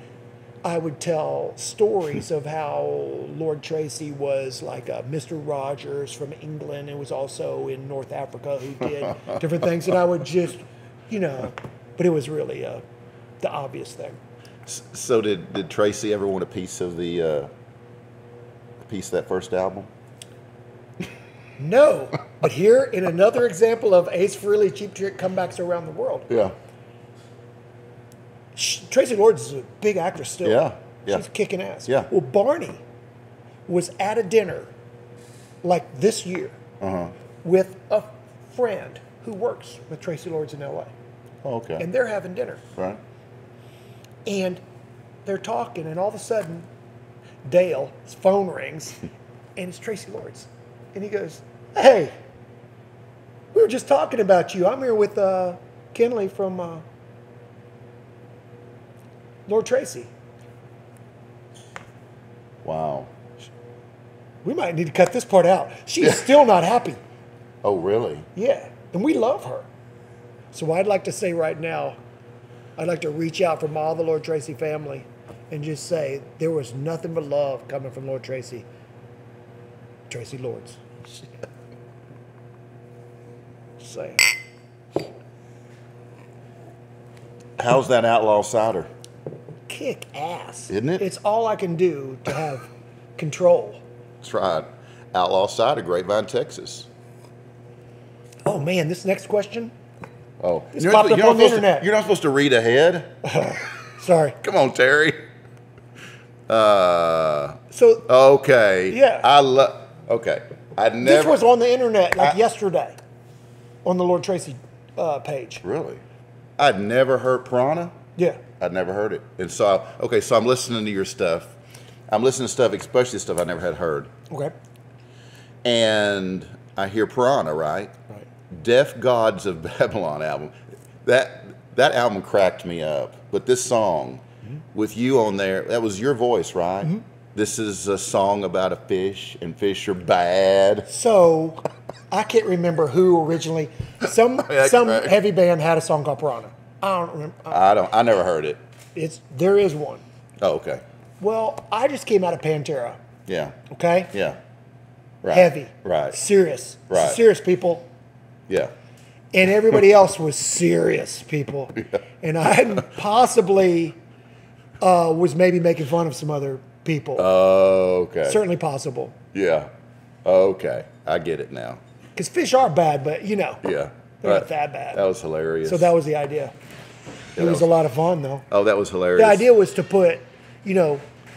I would tell stories of how Lord Tracy was like a Mr. Rogers from England and was also in North Africa who did different things. And I would just, but it was really the obvious thing. So did Tracy ever want a piece of that first album? No, but here in another example of Ace Frehley Cheap Trick comebacks around the world. Yeah. Tracy Lords is a big actress still. Yeah. She's kicking ass. Yeah. Well, Barney was at a dinner like this year with a friend who works with Tracy Lords in L.A. Oh, okay. And they're having dinner. Right. And they're talking, and all of a sudden, Dale's phone rings, and it's Tracy Lords. And he goes, hey, we were just talking about you. I'm here with Kenley from Lord Tracy. Wow. We might need to cut this part out. She's still not happy. Oh, really? Yeah, and we love her. So I'd like to say right now, I'd like to reach out from all the Lord Tracy family and just say there was nothing but love coming from Lord Tracy. Tracy Lords. Just saying. How's that Outlaw Cider? Kick ass. Isn't it? It's all I can do to have control. That's right. Outlaw Cider, Grapevine, Texas. Oh man, this next question. Oh, This popped up on the internet. You're not supposed to read ahead. Sorry. Come on, Terry. So Okay. Yeah. Okay. I never. this was on the internet yesterday on the Lord Tracy page. Really? I'd never heard Piranha. Yeah. I'd never heard it. And so, so I'm listening to your stuff. I'm listening to stuff, especially stuff I never had heard. Okay. And I hear Piranha, right? Right. Deaf Gods of Babylon album. That album cracked me up. But this song, with you on there, that was your voice, right? Mm-hmm. This is a song about a fish, and fish are bad. So I can't remember who originally. Some heavy band had a song called Piranha. I don't remember. I never heard it. There is one. Oh, okay. Well, I just came out of Pantera. Yeah. Okay. Yeah. Right. Heavy. Right. Serious. Right. Serious people. Yeah. And everybody else was serious people. Yeah. And I possibly was maybe making fun of some other people. Oh, okay. Certainly possible. Yeah. Okay. I get it now. Because fish are bad, but Yeah. they're not that bad. That was hilarious. So that was the idea. It was a lot of fun, though. Oh, that was hilarious. The idea was to put,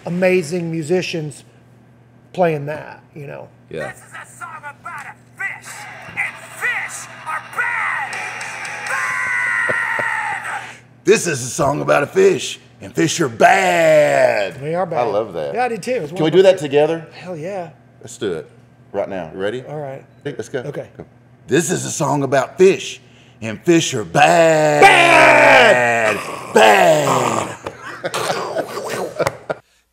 amazing musicians playing that, Yeah. This is a song about a fish, and fish are bad! Bad! This is a song about a fish, and fish are bad. They are bad. I love that. Yeah, I did too. Can we do that together? Hell yeah. Let's do it right now. You ready? All right. Let's go. Okay. Go. This is a song about fish, and fish are bad. Bad! Bad!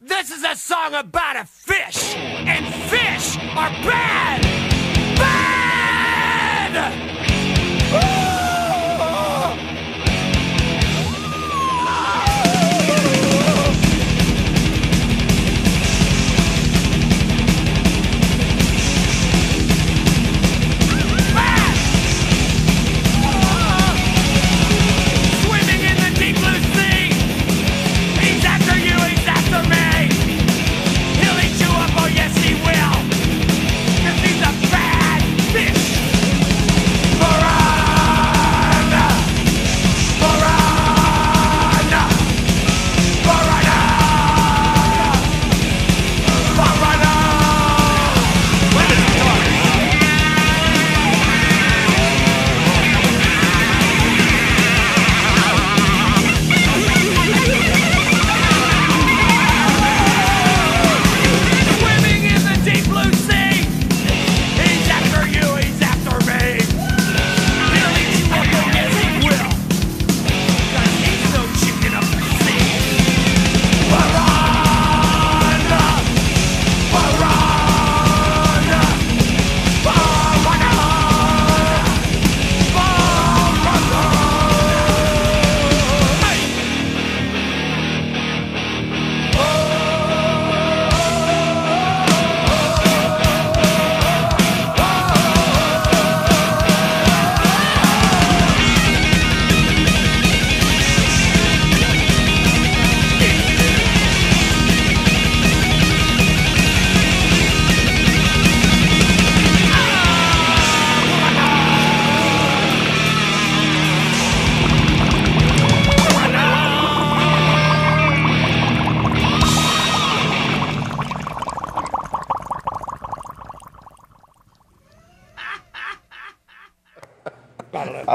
This is a song about a fish, and fish are bad! Bad! Swimming in the deep blue sea. He's after you, he's after me. He'll eat you up, oh yes he will. 'Cause he's a bad fish.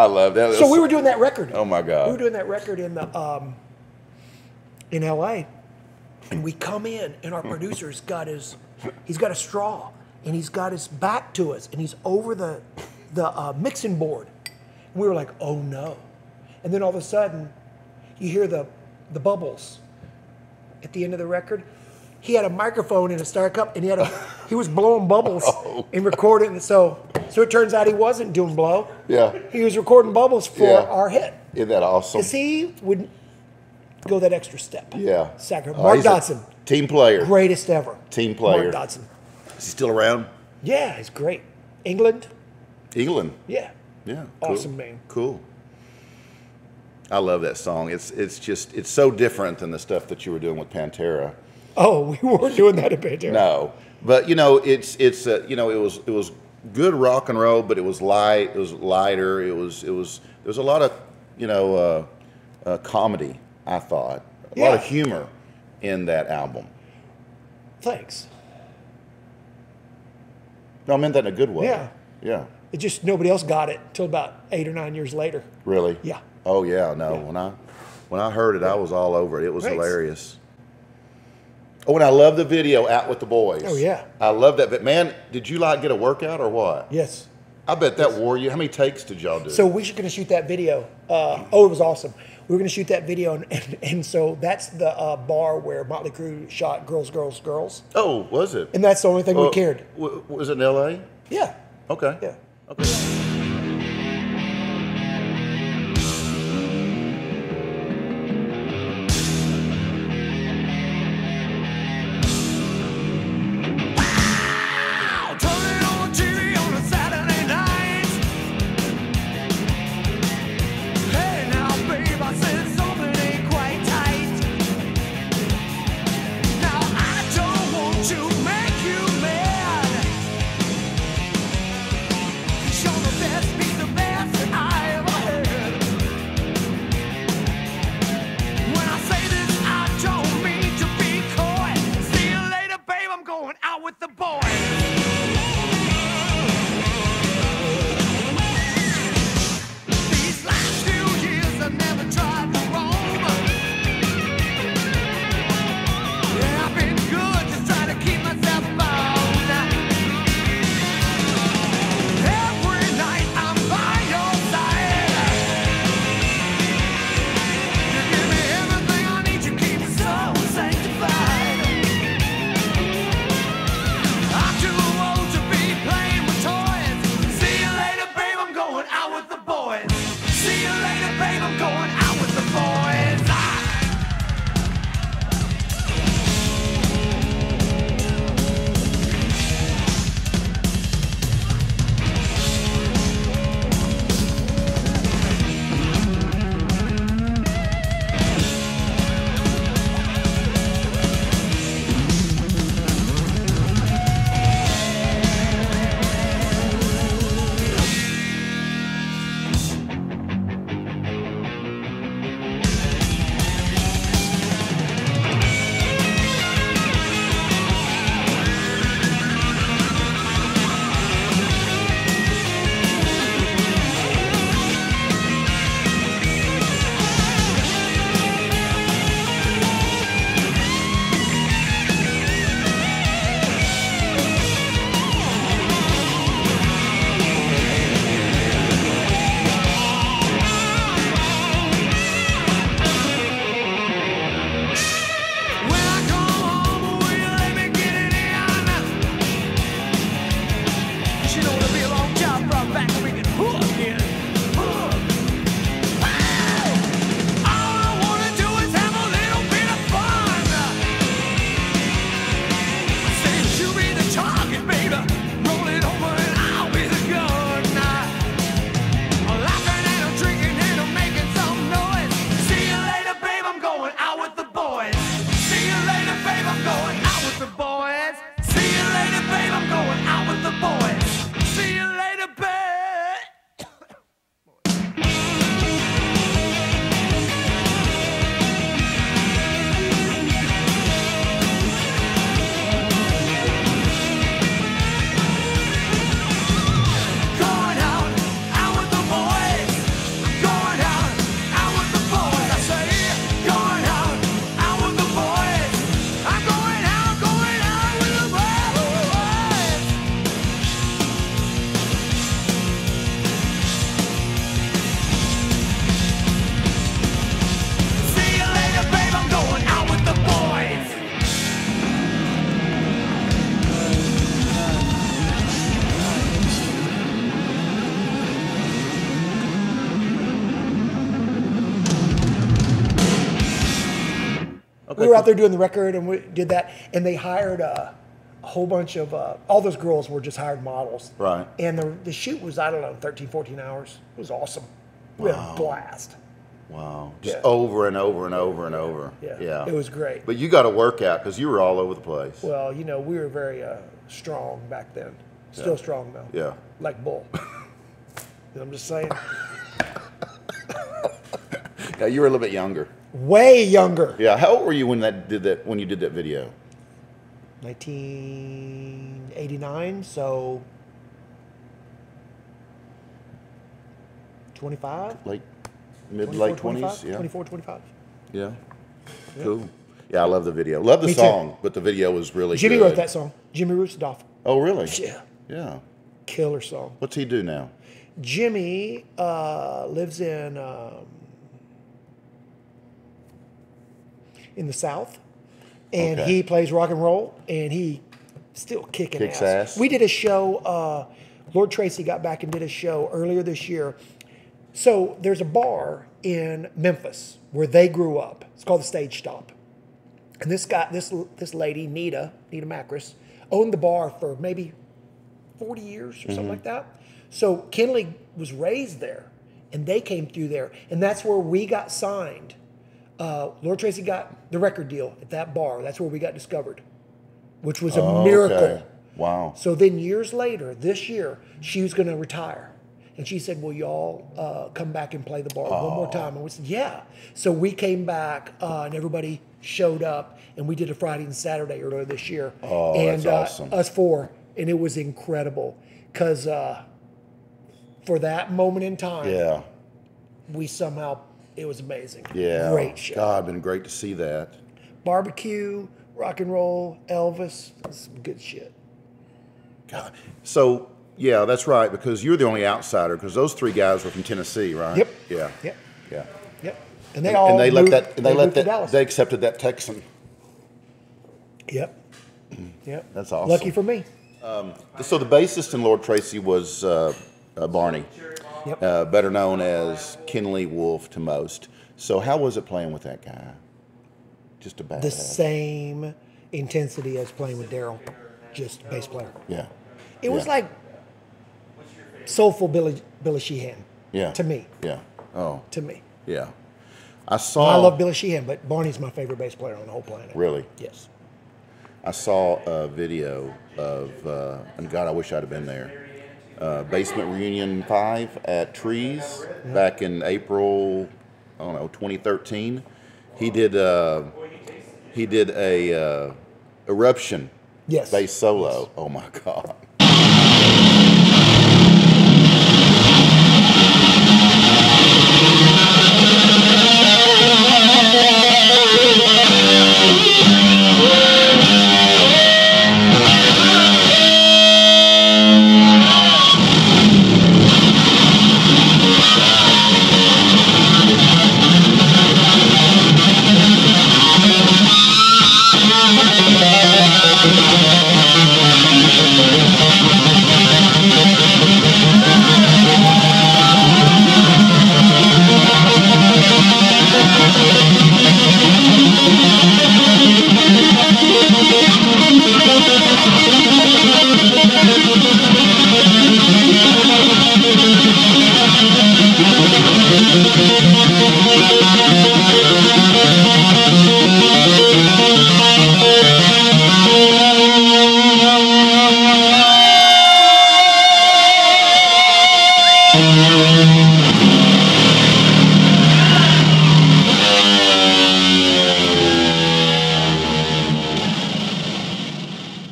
I love that. So we were doing that record. Oh my God. We were doing that record in the in L.A. and we come in and our producer's got he's got a straw and he's got his back to us and he's over the mixing board. And we were like, oh no. And then all of a sudden, you hear the bubbles at the end of the record. He had a microphone in a Star Cup, and he was blowing bubbles and recording. So it turns out he wasn't doing blow. Yeah. He was recording bubbles for our hit. Isn't that awesome? Because he would go that extra step. Yeah. Mark he's a Dodson. Team player. Greatest ever. Team player. Mark Dodson. Is he still around? Yeah, he's great. England. Yeah. Yeah. Cool. Awesome, man. Cool. I love that song. It's so different than the stuff that you were doing with Pantera. Oh, we weren't doing that at Pantera. No, but you know, it was good rock and roll, but it was light. It was lighter. There was a lot of comedy. I thought a lot of humor in that album. Thanks. No, I meant that in a good way. Yeah. Yeah. It just nobody else got it until about 8 or 9 years later. Really? Yeah. Oh yeah. No. Yeah. When I heard it, I was all over it. It was Thanks. hilarious. Oh, and I love the video Out with the Boys. Oh yeah. I love that. But man, did you get a workout or what? Yes. I bet that wore you. How many takes did y'all do? So we're going to shoot that video. It was awesome. We were going to shoot that video, and so that's the bar where Motley Crue shot Girls, Girls, Girls. Oh, was it? And that's the only thing we cared. Was it in L.A.? Yeah. Okay. Yeah. Okay. Show me We were out there doing the record, and we did that. And they hired a whole bunch of, all those girls were just hired models. Right. And the shoot was, I don't know, 13, 14 hours. It was awesome. We had a blast. Wow. Just over and over and over and over. Yeah. It was great. But you got to work out because you were all over the place. Well, you know, we were very strong back then. Still strong, though. Yeah. Like bull. I'm just saying. Yeah, you were a little bit younger. Way younger. Yeah. How old were you when you did that video? 1989, so 25? Late 20s, 24, 25. Yeah. Cool. Yeah, I love the video. Love the Me too. song, but the video was really Jimmy good. wrote that song. Jimmy Roostoff. Oh, really? Yeah. Yeah. Killer song. What's he do now? Jimmy lives in the South, and Okay. he plays rock and roll, and he still Kicks ass. We did a show. Lord Tracy got back and did a show earlier this year. So there's a bar in Memphis where they grew up. It's called the Stage Stop. And this lady, Nita Macris, owned the bar for maybe 40 years or something like that. So Kenley was raised there, and they came through there. And that's where we got signed. Lord Tracy got the record deal at that bar. That's where we got discovered, which was a miracle. Okay. Wow. So then years later, this year, she was going to retire. And she said, will y'all come back and play the bar one more time? And we said, yeah. So we came back, and everybody showed up, and we did a Friday and Saturday earlier this year. Oh, and, that's awesome. Us four, and it was incredible. Because for that moment in time, we somehow, it was amazing. Yeah. Great show. God, been great to see that. Barbecue, rock and roll, Elvis, some good shit. God. So, yeah, that's right, because you're the only outsider, because those three guys were from Tennessee, right? Yep. Yeah. Yep. Yeah. Yep. And they all let moved, that. They moved to Dallas. They accepted that Texan. Yep. Yep. That's awesome. Lucky for me. So the bassist in Lord Tracy was Barney, Yep. better known as Kenley Wolf to most. So how was it playing with that guy? Just a badass. The same intensity as playing with Darrell, just bass player. Yeah. It was like soulful Billy Sheehan. Yeah. To me. Yeah. Oh. To me. Yeah. I saw. I love Billy Sheehan, but Barney's my favorite bass player on the whole planet. Really? Yes. I saw a video of, and God, I wish I'd have been there. Basement Reunion 5 at Trees back in April, I don't know, 2013. He did a Eruption bass solo. Yes. Oh my God.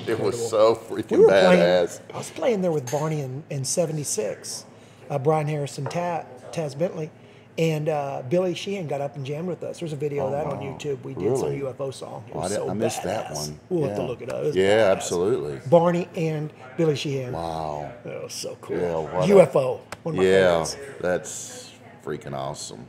It was so freaking badass. I was playing there with Barney in 76, Brian Harrison, Taz Bentley, and Billy Sheehan got up and jammed with us. There's a video of that on YouTube. We did some Really? UFO song. It Oh, was so I missed that badass. one. We'll have to look it up. It was Yeah, badass. absolutely. Barney and Billy Sheehan. Wow. That was so cool. Yeah, what UFO. One of my Yeah, favorites. that's freaking awesome.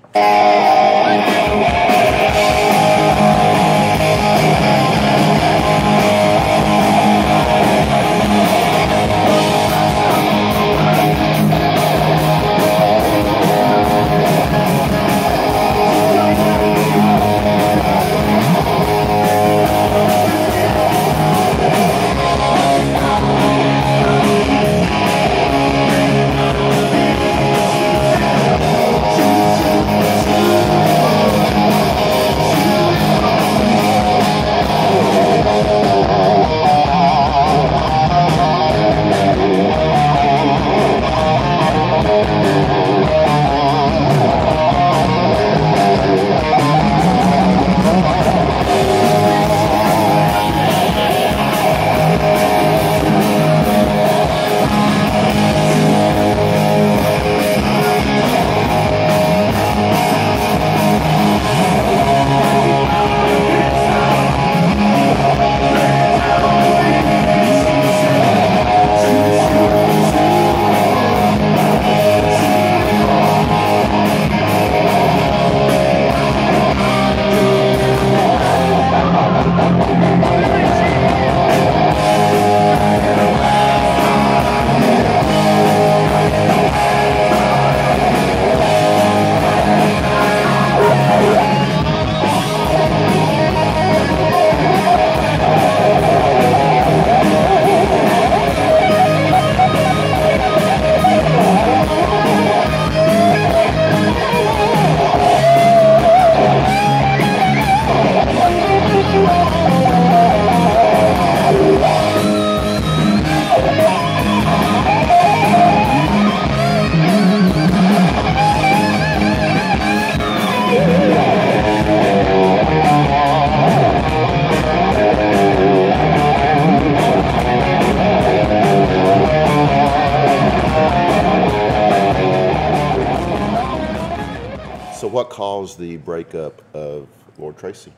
caused the breakup of Lord Tracy?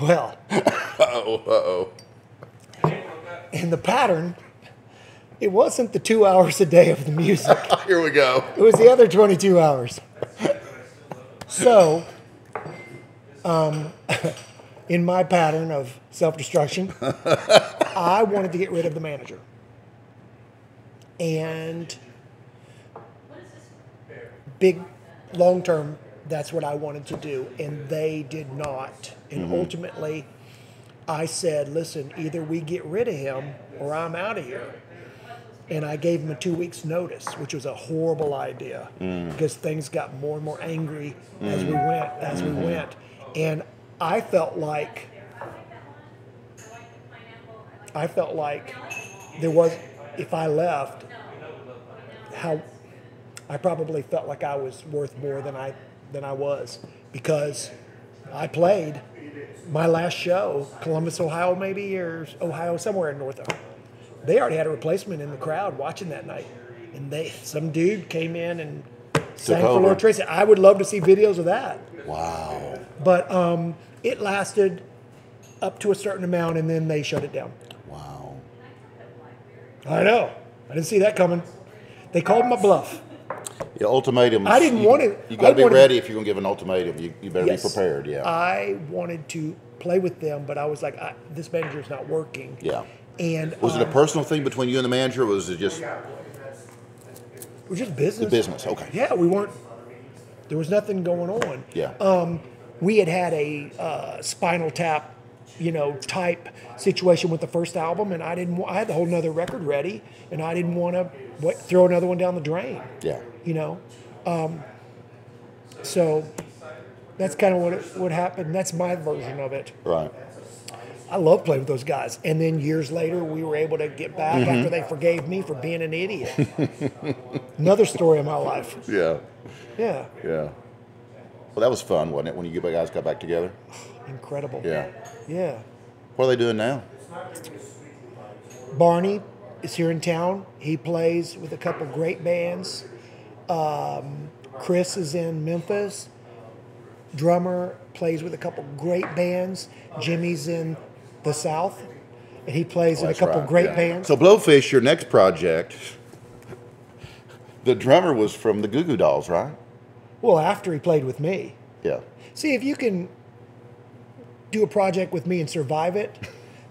Well, Uh-oh. in the pattern, it wasn't the 2 hours a day of the music. Here we go. It was the other 22 hours. So, in my pattern of self-destruction, I wanted to get rid of the manager. And big, long-term, that's what I wanted to do. And they did not. And ultimately, I said, listen, either we get rid of him or I'm out of here. And I gave him a 2 weeks notice, which was a horrible idea because things got more and more angry as we went. And I felt like there was, if I left, I probably felt like I was worth more than I was, because I played my last show, Columbus, Ohio, maybe, or Ohio, somewhere in North Ohio. They already had a replacement in the crowd watching that night, and some dude came in and sang for Lord Tracy. I would love to see videos of that. Wow. But it lasted up to a certain amount, and then they shut it down. Wow. I know. I didn't see that coming. They called my bluff. Yeah, ultimatums. I didn't want it. You got to be ready if you're going to give an ultimatum. You better Yes. be prepared. Yeah. I wanted to play with them, but I was like, this manager's not working. Yeah. And Was it a personal thing between you and the manager, or was it just it was just business. the business? Okay. Yeah, there was nothing going on. Yeah. We had a Spinal Tap, type situation with the first album, and I had the whole nother record ready, and I didn't want to throw another one down the drain. Yeah. So that's kind of what happened. That's my version of it. Right. I love playing with those guys. And then years later, we were able to get back after they forgave me for being an idiot. Another story of my life. Yeah. Yeah. Yeah. Well, that was fun, wasn't it, when you guys got back together? Incredible. Yeah. Yeah. What are they doing now? Barney is here in town. He plays with a couple great bands. Chris is in Memphis. Drummer plays with a couple great bands. Jimmy's in the South, and he plays in a couple great bands. So Blowfish, your next project, the drummer was from the Goo Goo Dolls, right? Well, after he played with me. Yeah. See, if you can do a project with me and survive it,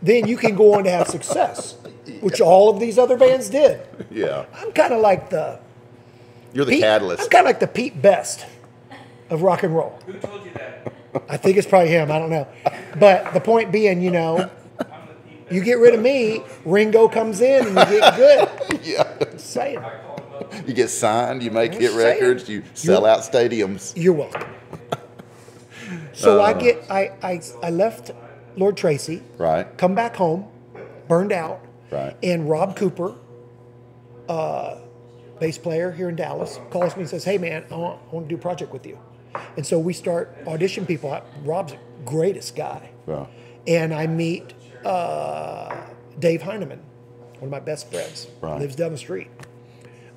then you can go on to have success, which all of these other bands did. Yeah. I'm kind of like You're the catalyst. I'm kind of like the Pete Best of rock and roll. Who told you that? I think it's probably him. I don't know. But the point being, you get rid of me, Ringo comes in, and you get good. Yeah. Just saying. You get signed, you make I'm hit saying. records, you sell out stadiums. You're welcome. So I left Lord Tracy, Right. come back home, burned out, Right. and Rob Cooper, bass player here in Dallas, calls me and says, hey man, I want to do a project with you. And so we start audition people. Rob's the greatest guy. Wow. And I meet Dave Heineman, one of my best friends. Right. Lives down the street.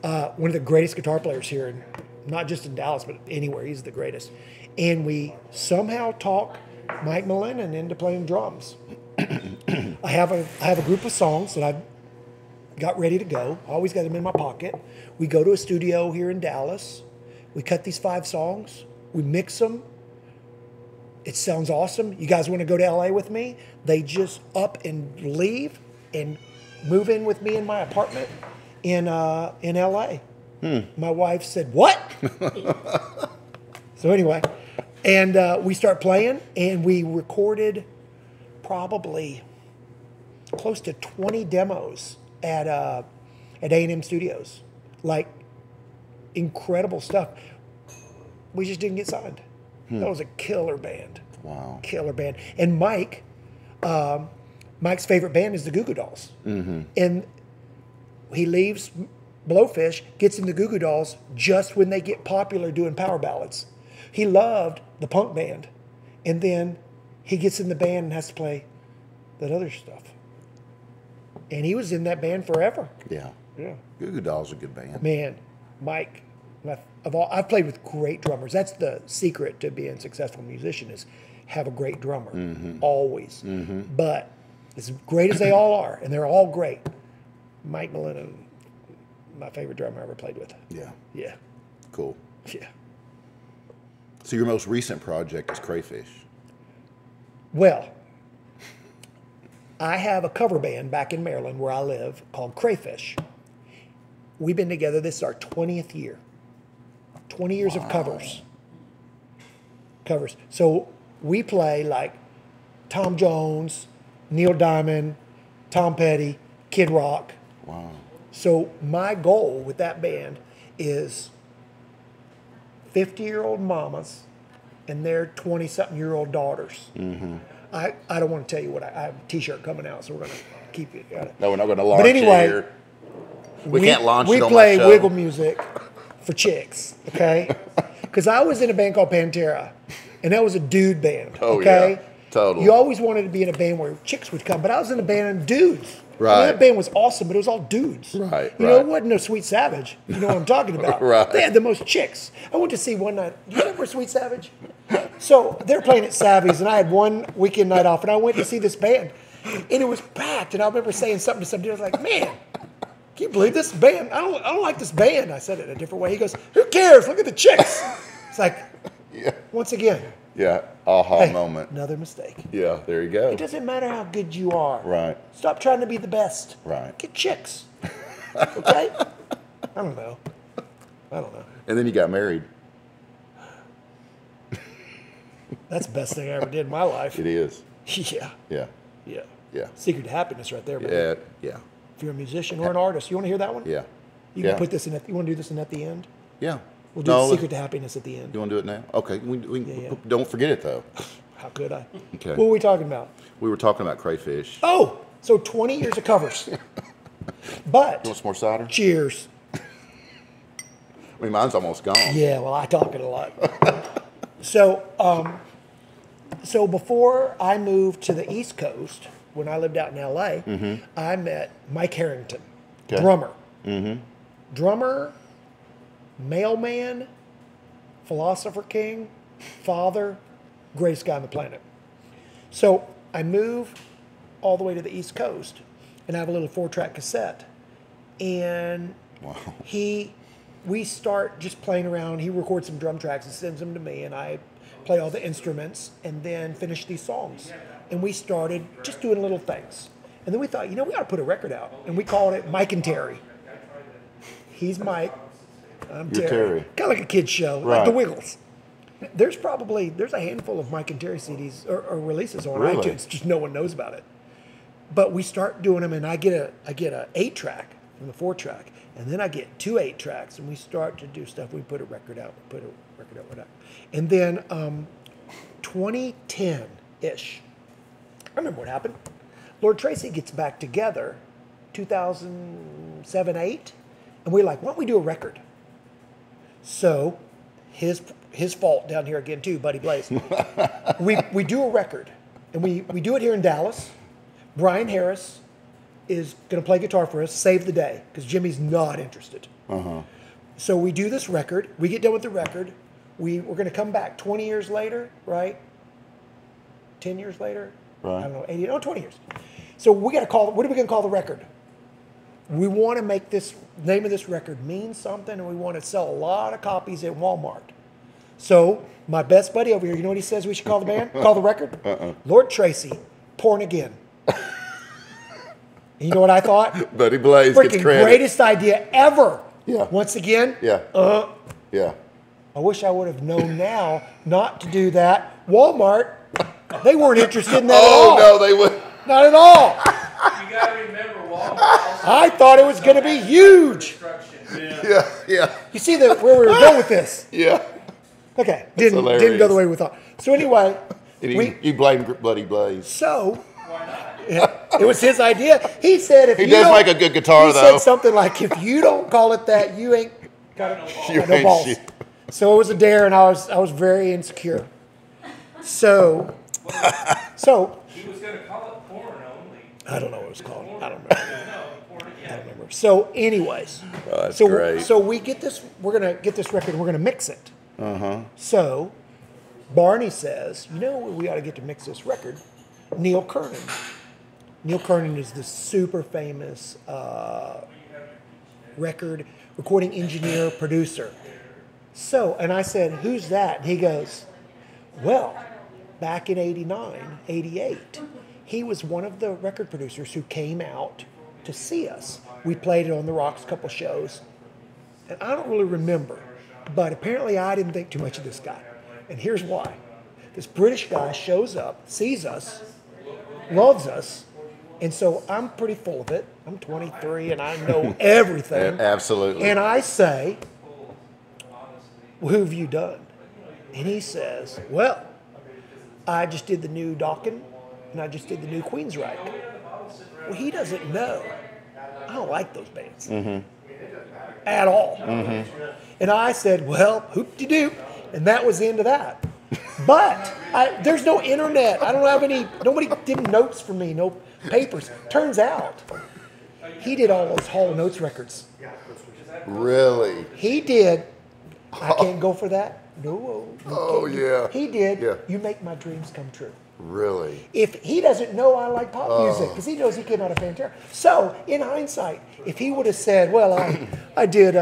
One of the greatest guitar players here, not just in Dallas, but anywhere. He's the greatest. And we somehow talk Mike Millenan into playing drums. I have a group of songs that I've got ready to go. I always got them in my pocket. We go to a studio here in Dallas. We cut these 5 songs. We mix them. It sounds awesome. You guys want to go to LA with me? They just up and leave and move in with me in my apartment in LA. My wife said, what? So anyway, and we start playing, and we recorded probably close to 20 demos at A&M Studios. Like, incredible stuff. We just didn't get signed. That was a killer band. Wow. Killer band. And Mike's favorite band is the Goo Goo Dolls. Mm-hmm. And he leaves Blowfish, gets in the Goo Goo Dolls just when they get popular doing power ballads. He loved the punk band. And then he gets in the band and has to play that other stuff. And he was in that band forever. Yeah. Yeah. Goo Goo Dolls are a good band. Man, Mike I've played with great drummers. That's the secret to being a successful musician is have a great drummer, always. But as great as they all are, and they're all great, Mike Millennium, my favorite drummer I ever played with. Yeah. Yeah. Cool. Yeah. So your most recent project is Crayfish. Well, I have a cover band back in Maryland where I live called Crayfish. We've been together. This is our 20th year. 20 years of covers. Covers. So we play like Tom Jones, Neil Diamond, Tom Petty, Kid Rock. Wow. So my goal with that band is 50-year-old mamas and their 20-something-year-old daughters. I don't want to tell you what I have a T-shirt coming out, so we're going to keep it. No, we're not going to launch But anyway, it here. We can't launch it on my show. We play wiggle music for chicks, okay? Because I was in a band called Pantera, and that was a dude band, okay? Yeah, totally. You always wanted to be in a band where chicks would come, but I was in a band of dudes. Right. I mean, that band was awesome, but it was all dudes. Right, You know, it wasn't no Sweet Savage. You know what I'm talking about. Right. They had the most chicks. I went to see one night. Do you remember Sweet Savage? So they're playing at Savvy's, and I had one weekend night off, and I went to see this band, and it was packed. And I remember saying something to somebody. I was like, "Man, can you believe this band? I don't like this band." I said it a different way. He goes, "Who cares? Look at the chicks." It's like, once again. Yeah, aha moment. Another mistake. Yeah, there you go. It doesn't matter how good you are. Right. Stop trying to be the best. Right. Get chicks. Okay? I don't know. And then you got married. That's the best thing I ever did in my life. It is. Yeah. Yeah. Yeah. Yeah. Secret to happiness right there, baby. Yeah. Yeah. If you're a musician or an artist, you want to hear that one? Yeah. You can put this in. You want to do this in at the end? Yeah. We'll do the secret to happiness at the end. You want to do it now? Okay. Yeah. Don't forget it though. How could I? Okay. What were we talking about? We were talking about Crayfish. Oh, so 20 years of covers. But You want some more cider? cheers. I mean, mine's almost gone. Yeah, well, I talk it a lot. So before I moved to the East Coast, when I lived out in LA, I met Mike Harrington, drummer. Drummer, mailman, philosopher king, father, greatest guy on the planet. So I moved all the way to the East Coast, and I have a little 4-track cassette. And we start just playing around. He records some drum tracks and sends them to me, and I play all the instruments and then finish these songs. And we started just doing little things. And then we thought, we ought to put a record out. And we called it Mike and Terry. He's Mike. I'm Terry. Kind of like a kid's show, like the Wiggles. There's a handful of Mike and Terry CDs or releases on iTunes. Just no one knows about it. But we start doing them, and I get a 8-track from the 4-track. And then I get 2 8-tracks, and we start to do stuff. We put a record out, whatever. And then 2010-ish, I remember what happened. Lord Tracy gets back together, 2007-8, and we're like, why don't we do a record? So his fault down here again too, Buddy Blaze. we do a record, and we do it here in Dallas. Brian Harris is going to play guitar for us, save the day, because Jimmy's not interested. So we do this record. We get done with the record. We're going to come back 20 years later, right? 10 years later? Right. I don't know, 20 years. So we got to call, what are we going to call the record? We want to make this name of this record mean something, and we want to sell a lot of copies at Walmart. So my best buddy over here, you know what he says we should call the band? Call the record? Lord Tracy, Porn Again. You know what I thought? Buddy Blaze gets credit. Greatest idea ever. Yeah. Once again. Yeah. Yeah. I wish I would have known now not to do that. Walmart, they weren't interested in that at all. Oh, no, they wouldn't. Not at all. You got to remember, Walmart. I thought it was going to be huge. Yeah. You see where we were going with this? Yeah. Okay. Didn't go the way we thought. So anyway. You blame Buddy Blaze. So. Why not? It was his idea. He said if he does make a good guitar, though. He said something like, if you don't call it that, you ain't got no balls. So it was a dare, and I was very insecure. So He was going to call it Porn Only. I don't know what it was called. I don't remember. No, Porn Again. I don't remember. So, anyways, that's so great. so we get this. We're gonna get this record. We're gonna mix it. So Barney says, you know, we ought to get to mix this record. Neil Kernan. Neil Kernan is the super famous recording engineer, producer. So, and I said, who's that? And he goes, well, back in 89, 88, he was one of the record producers who came out to see us. We played it on the Rocks, a couple shows. And I don't really remember, but apparently I didn't think too much of this guy. And here's why. This British guy shows up, sees us, loves us, and so I'm pretty full of it. I'm 23 and I know everything. Absolutely. And I say, well, who have you done? And he says, well, I just did the new Dokken and I just did the new Queensryche. Well, he doesn't know. I don't like those bands at all. And I said, well, hoop-de-doop. And that was the end of that. But there's no internet. I don't have any, nobody did notes for me, no papers. Turns out, he did all those Hall & Oates records. Really? He did. I can't go for that. No. Oh, yeah. He did. Yeah. You Make My Dreams Come True. Really? If he doesn't know I like pop music, because he knows he came out of Pantera. So, in hindsight, if he would have said, well, I did...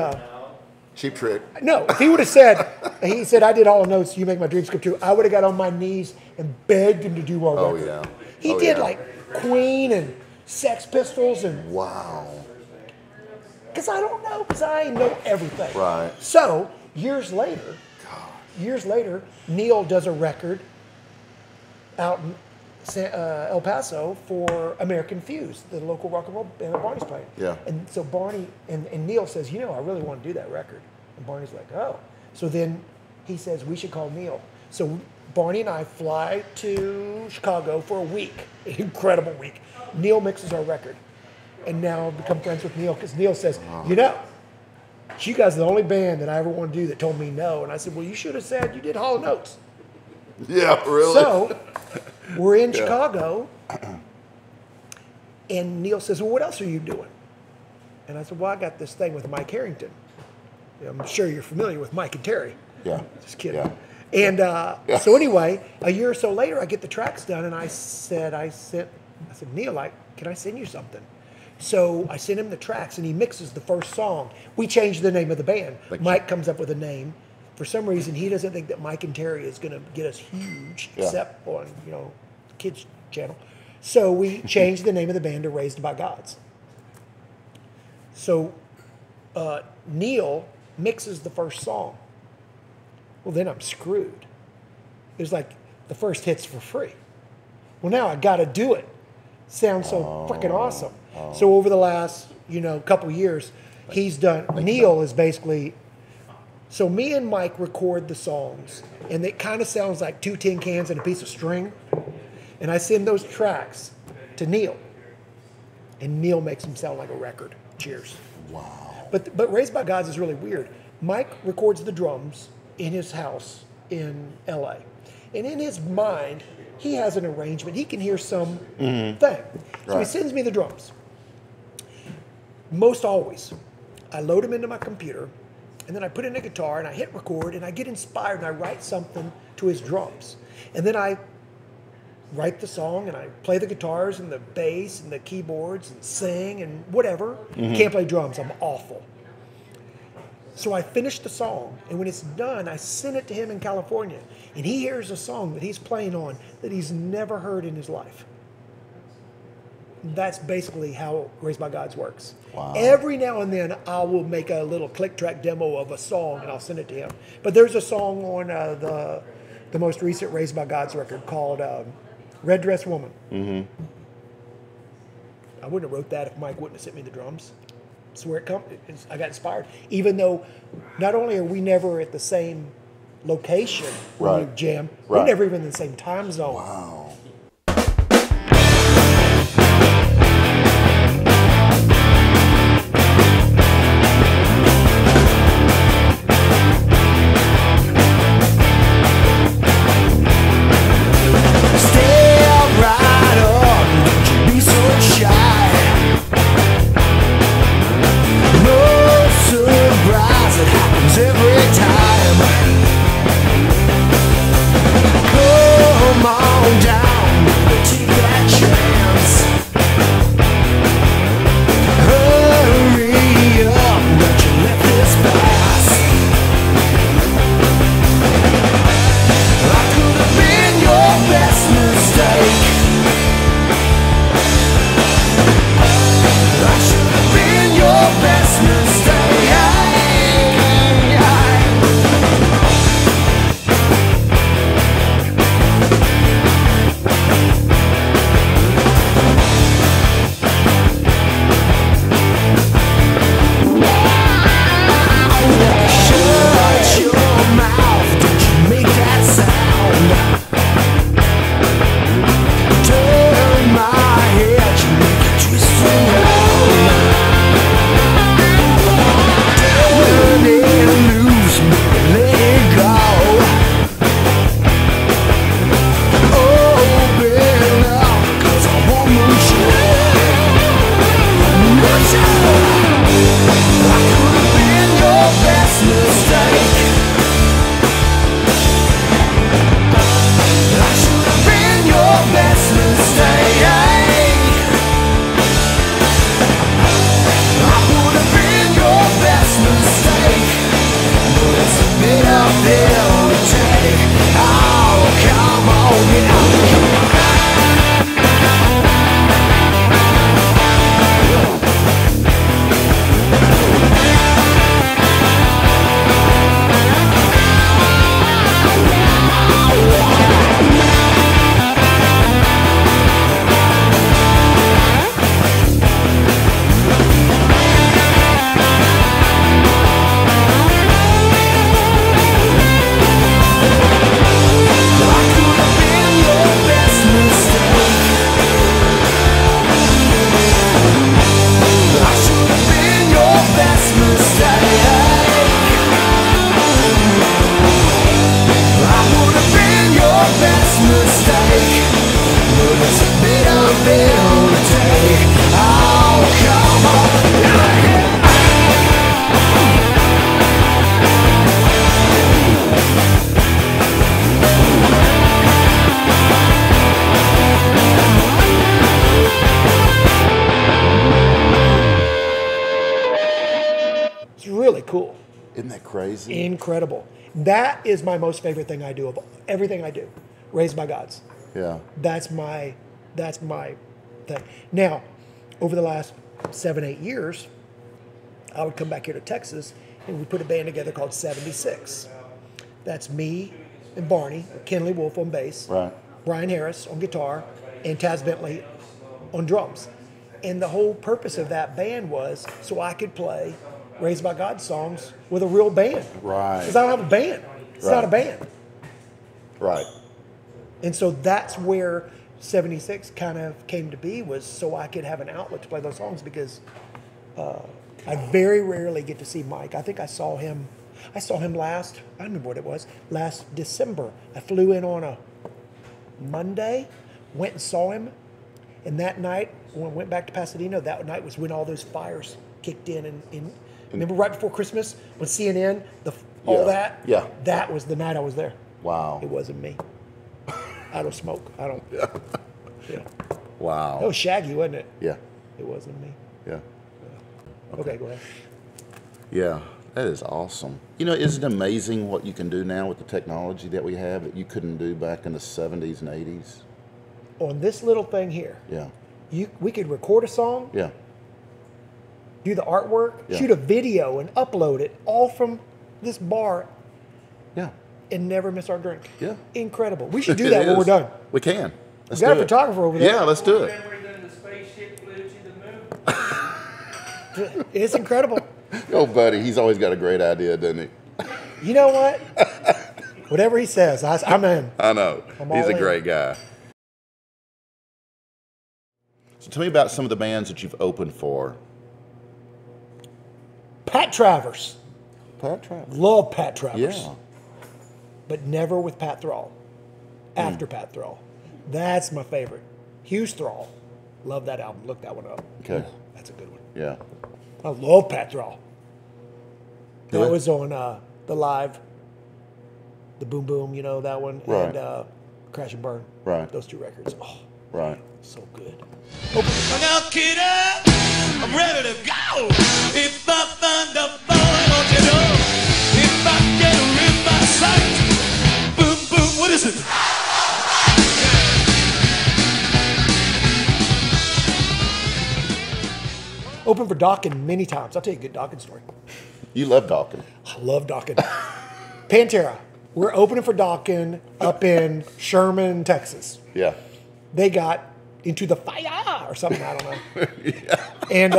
Cheap Trick. No, if he would have said, he said, I did all the notes, You Make My Dreams Come True, I would have got on my knees and begged him to do our record. Yeah. He did like Queen and Sex Pistols and... Wow. Because I don't know, because I know everything. Right. So, years later, Neil does a record out in El Paso for American Fuse, the local rock and roll band that Barney's playing. Yeah. And so Barney and Neil says, you know, I really want to do that record. And Barney's like, oh. So then he says, we should call Neil. So Barney and I fly to Chicago for a week, an incredible week. Neil mixes our record. And now I've become friends with Neil because Neil says, you know, you guys are the only band that I ever want to do that told me no. And I said, well, you should have said you did Hall & Oates. Yeah, really? So we're in Chicago, and Neil says, well, what else are you doing? And I said, well, I got this thing with Mike Harrington. I'm sure you're familiar with Mike and Terry. Yeah. Just kidding. Yeah. And so anyway, a year or so later, I get the tracks done, and I said, Neil, can I send you something? So I sent him the tracks, and he mixes the first song. We changed the name of the band. Mike comes up with a name. For some reason, he doesn't think that Mike and Terry is going to get us huge, except on, kids' channel. So we changed the name of the band to Raised by Gods. So Neil mixes the first song. Well, then I'm screwed. It was like the first hit's for free. Well, now I got to do it. Sounds so freaking awesome. So over the last, couple years, he's done. Neil is basically. So me and Mike record the songs, and it kind of sounds like 2 tin cans and a piece of string. And I send those tracks to Neil, and Neil makes them sound like a record. Cheers. Wow. But Raised by Gods is really weird. Mike records the drums in his house in L.A. And in his mind, he has an arrangement. He can hear some thing. So he sends me the drums. Most always, I load them into my computer, and then I put in a guitar, and I hit record, and I get inspired, and I write something to his drums. And then I write the song, and I play the guitars and the bass and the keyboards and sing and whatever. Can't play drums. I'm awful. So I finish the song, and when it's done, I send it to him in California, and he hears a song that he's playing on that he's never heard in his life. That's basically how Raised by Gods works. Wow. Every now and then, I will make a little click track demo of a song, and I'll send it to him. But there's a song on the most recent Raised by Gods record called Red Dress Woman. I wouldn't have wrote that if Mike wouldn't have sent me the drums. That's where I got inspired. Even though not only are we never at the same location when we jam, we're never even in the same time zone. Wow. Isn't that crazy? Incredible. That is my most favorite thing I do of everything I do. Raised by Gods. Yeah. That's my thing. Now, over the last 7-8 years, I would come back here to Texas and we put a band together called 76. That's me and Barney, Kenley Wolf on bass, Right. Brian Harris on guitar, and Taz Bentley on drums. And the whole purpose of that band was so I could play Raised by God songs with a real band. Right. Because I don't have a band. It's not a band. Right. And so that's where 76 kind of came to be, was so I could have an outlet to play those songs, because I very rarely get to see Mike. I think I saw him last, I don't remember what it was, last December. I flew in on a Monday, went and saw him, and that night, when I went back to Pasadena, that night was when all those fires kicked in. And remember right before Christmas, when CNN, all that? Yeah. That was the night I was there. Wow. It wasn't me. I don't smoke. I don't. Yeah. Yeah. Wow. That was Shaggy, wasn't it? Yeah. It wasn't me. Yeah. Okay, go ahead. Yeah. That is awesome. You know, isn't it amazing what you can do now with the technology that we have that you couldn't do back in the 70s and 80s? On this little thing here, Yeah. we could record a song, Yeah. do the artwork, Yeah. shoot a video, and upload it all from this bar, Yeah. and never miss our drink. Yeah. Incredible. We should do It that when is. we're done. We can. Let's We got do a it. photographer over there. Yeah, let's do it. Remember when the spaceship flew to the moon? It's incredible. Oh, buddy, he's always got a great idea, doesn't he? You know what? Whatever he says, I'm in. I know. I'm He's all a in. great guy. So tell me about some of the bands that you've opened for. Pat Travers. Pat Travis. Love Pat Travers. Yeah. But never with Pat Thrall. After Hmm. Pat Thrall. That's my favorite. Hughes Thrall. Love that album. Look that one up. Okay. That's a good one. Yeah. I love Pat Thrall. That Really? was on the live, the Boom Boom, you know, that one, Right. and Crash and Burn. Right. Those two records. Oh, Right. so good. Now, kiddo, I'm ready to go. If I find a boy, don't you know? If I get her in my sight, boom, boom, what is it? Open for Dokken many times. I'll tell you a good Dokken story. You love Dawkins. I love Dokken. Pantera. We're opening for Dokken up in Sherman, Texas. Yeah. They got into the fire or something, I don't know. And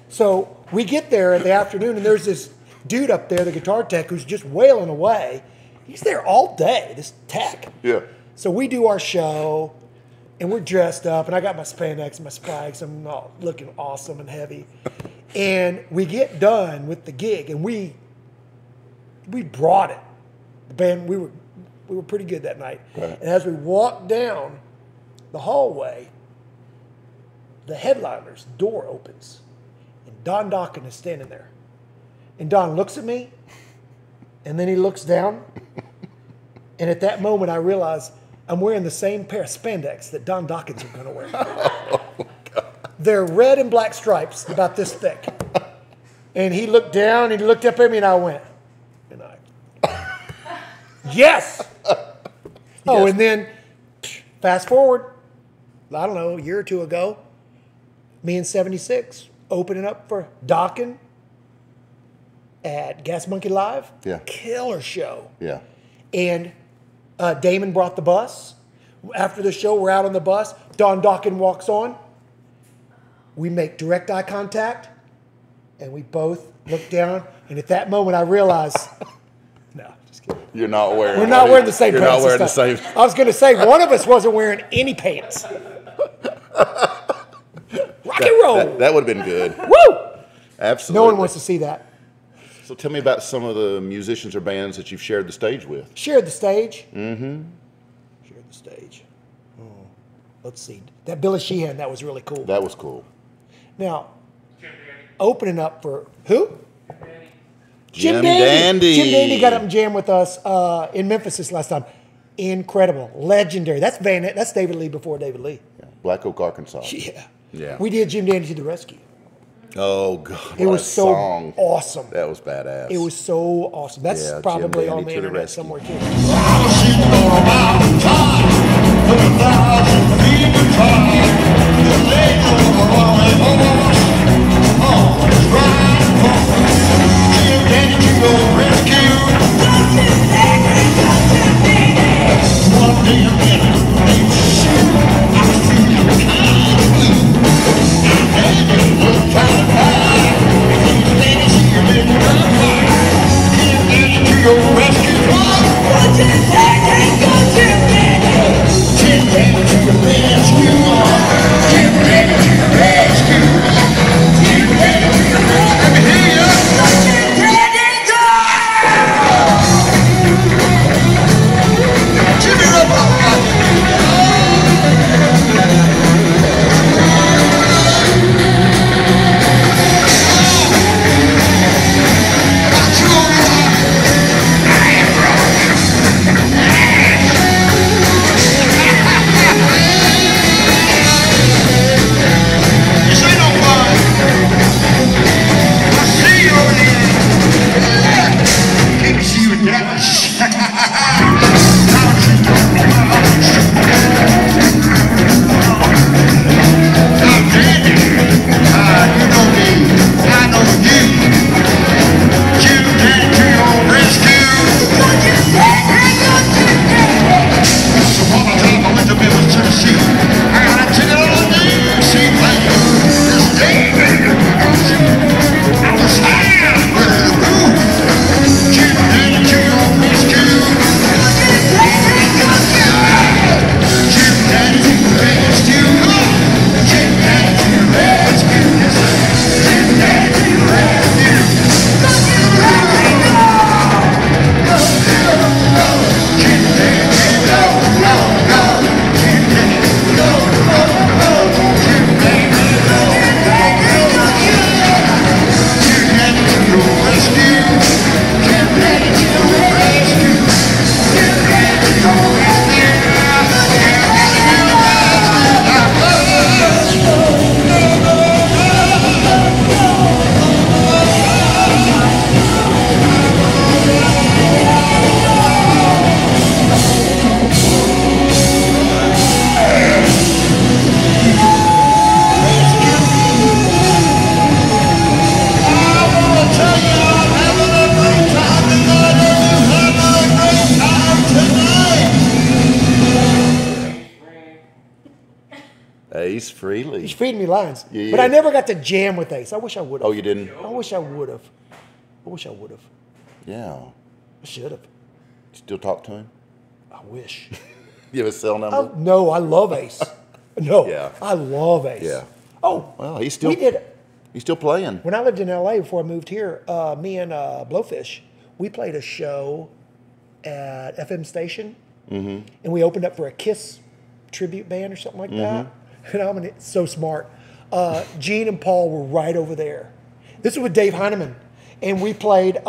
so we get there in the afternoon, and there's this dude up there, the guitar tech, who's just wailing away. He's there all day, this tech. Yeah. So we do our show, and we're dressed up, and I got my spandex and my spikes. I'm all looking awesome and heavy. And we get done with the gig, and we brought it. The band, we were pretty good that night. Right. And as we walked down the hallway, the headliner's door opens, and Don Dokken is standing there. And Don looks at me, and then he looks down, and at that moment I realize I'm wearing the same pair of spandex that Don Dokkens are going to wear. They're red and black stripes, about this thick. And he looked down, and he looked up at me, and I went, and I, yes! Oh, and then fast forward, I don't know, a year or two ago, me and 76 opening up for Dokken at Gas Monkey Live. Yeah. Killer show. Yeah. And Damon brought the bus. After the show, we're out on the bus. Don Dokken walks on. We make direct eye contact, and we both look down. And at that moment, I realized, no, just kidding. You're not wearing. We're not wearing the same You're pants. not wearing the this same. time. I was going to say, one of us wasn't wearing any pants. Rock and roll. That would have been good. Woo! Absolutely. No one wants to see that. So tell me about some of the musicians or bands that you've shared the stage with. Shared the stage. Mm-hmm. Shared the stage. Oh, let's see. That Billy Sheehan, that was really cool. That was cool. Now, opening up for who? Jim Dandy. Jim Dandy got up and jammed with us in Memphis this last time. Incredible. Legendary. That's That's David Lee before David Lee. Yeah. Black Oak, Arkansas. Yeah. Yeah. We did Jim Dandy to the rescue. Oh God! It what was a so song. awesome. That was badass. It was so awesome. That's Yeah, Jim probably Dandy on the to the internet rescue. somewhere too. Ace Frehley. He's feeding me lines. Yeah. But I never got to jam with Ace. I wish I would have. Oh, you didn't? I wish I would have. I wish I would have. Yeah. I should have. Still talk to him? I wish. You have a cell number? No, I love Ace. No, Yeah. I love Ace. Yeah. Oh, Well, he's still we did. He's still playing. When I lived in LA before I moved here, me and Blowfish, we played a show at FM station, and we opened up for a Kiss tribute band or something like that. And I'm so smart. Gene and Paul were right over there. This was with Dave Heineman, and we played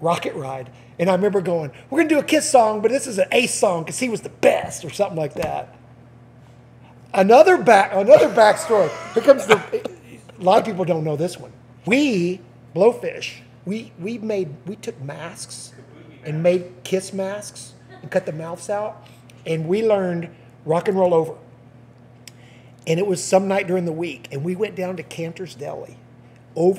Rocket Ride. And I remember going, we're going to do a Kiss song, but this is an Ace song because he was the best or something like that. Another backstory. Here comes a lot of people don't know this one. We, Blowfish, we took masks and made Kiss masks and cut the mouths out. And we learned Rock and Roll Over. And it was some night during the week. And we went down to Cantor's Deli in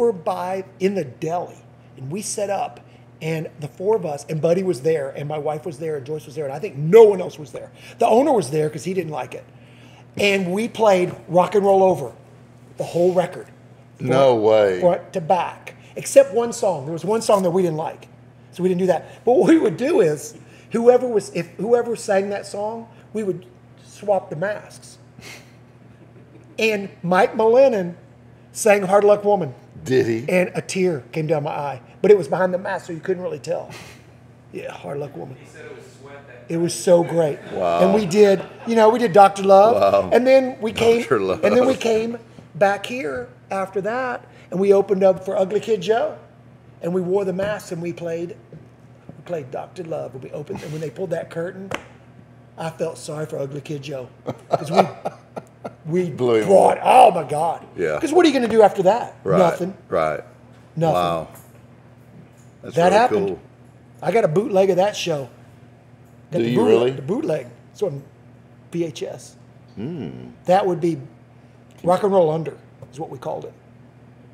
the deli. And we set up. And the four of us, and Buddy was there, and my wife was there, and Joyce was there, and I think no one else was there. The owner was there because he didn't like it. And we played Rock and Roll Over, the whole record. No way. Front to back. Except one song. There was one song that we didn't like. So we didn't do that. But what we would do is, if whoever sang that song, we would swap the masks. And Mike Mullennan sang Hard Luck Woman. Did he? And a tear came down my eye. But it was behind the mask, so you couldn't really tell. Yeah, Hard Luck Woman. He said it was sweat that It was so great. Wow. And we did Dr. Love. Wow. And then we came Dr. Love. And then we came back here after that, and we opened up for Ugly Kid Joe. And we wore the masks and we played Dr. Love. And we opened, and when they pulled that curtain, I felt sorry for Ugly Kid Joe. Because we Blew him brought. away. Oh my God. Yeah. Because what are you going to do after that? Right. Nothing. Right. Nothing. Wow. That's That really happened. cool. I got a bootleg of that show. Got Do the you bootleg, really? The bootleg. It's on VHS. That would be Rock and Roll Under, is what we called it.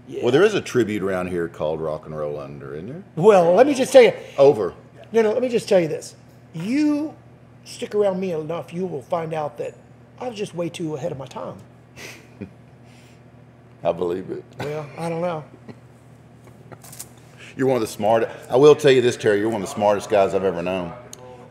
Yeah. Well, there is a tribute around here called Rock and Roll Under, isn't there? Well, let me just tell you. Over. No, let me just tell you this. You stick around me enough, you will find out that I was just way too ahead of my time. I believe it. Well, I don't know. You're one of the smartest. I will tell you this, Terry. You're one of the smartest guys I've ever known.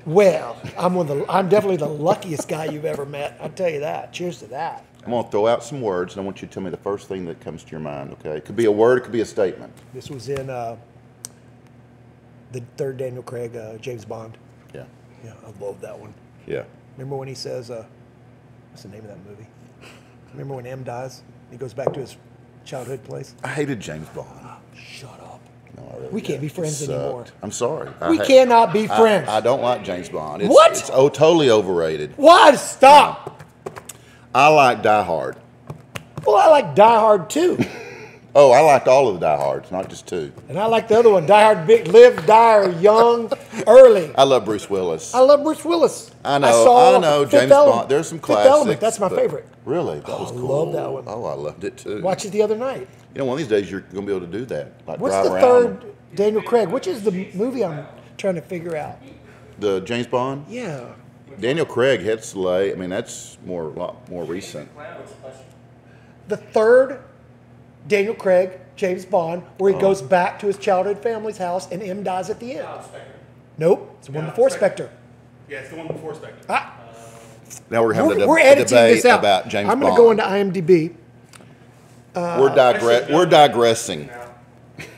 Well, I'm definitely the luckiest guy you've ever met. I'll tell you that. Cheers to that. I'm going to throw out some words, and I want you to tell me the first thing that comes to your mind, okay? It could be a word, it could be a statement. This was in the third Daniel Craig, James Bond. Yeah. Yeah, I love that one. Yeah. Remember when he says, what's the name of that movie? Remember when M dies? He goes back to his childhood place? I hated James Bond. Shut up. No, I really We can't be did. friends It sucked. anymore. I'm sorry. We cannot be friends. I don't like James Bond. It's, What? It's totally overrated. What? Stop. I like Die Hard. Well, I like Die Hard too. Oh, I liked all of the Die Hards, not just two. And I like the other one, Die Hard Big, Live, Die Young, Early. I love Bruce Willis. I love Bruce Willis. I know. Fifth James Element. Bond. There's some Fifth classics. Element, that's my but- favorite. Really? That was I cool. love that one. Oh, I loved it too. Watched it the other night. You know, one of these days you're going to be able to do that. Like What's drive the around. third Daniel Craig? Which is the movie I'm trying to figure out? The James Bond? Yeah. Daniel Craig hit Slay. I mean, that's a lot more recent. The third Daniel Craig, James Bond, where he goes back to his childhood family's house and M dies at the end. Nope, it's the one before Spectre. Yeah, it's the one before Spectre. Now we're having We're a editing debate this out. about James I'm Bond. going to go into IMDb. We're digressing.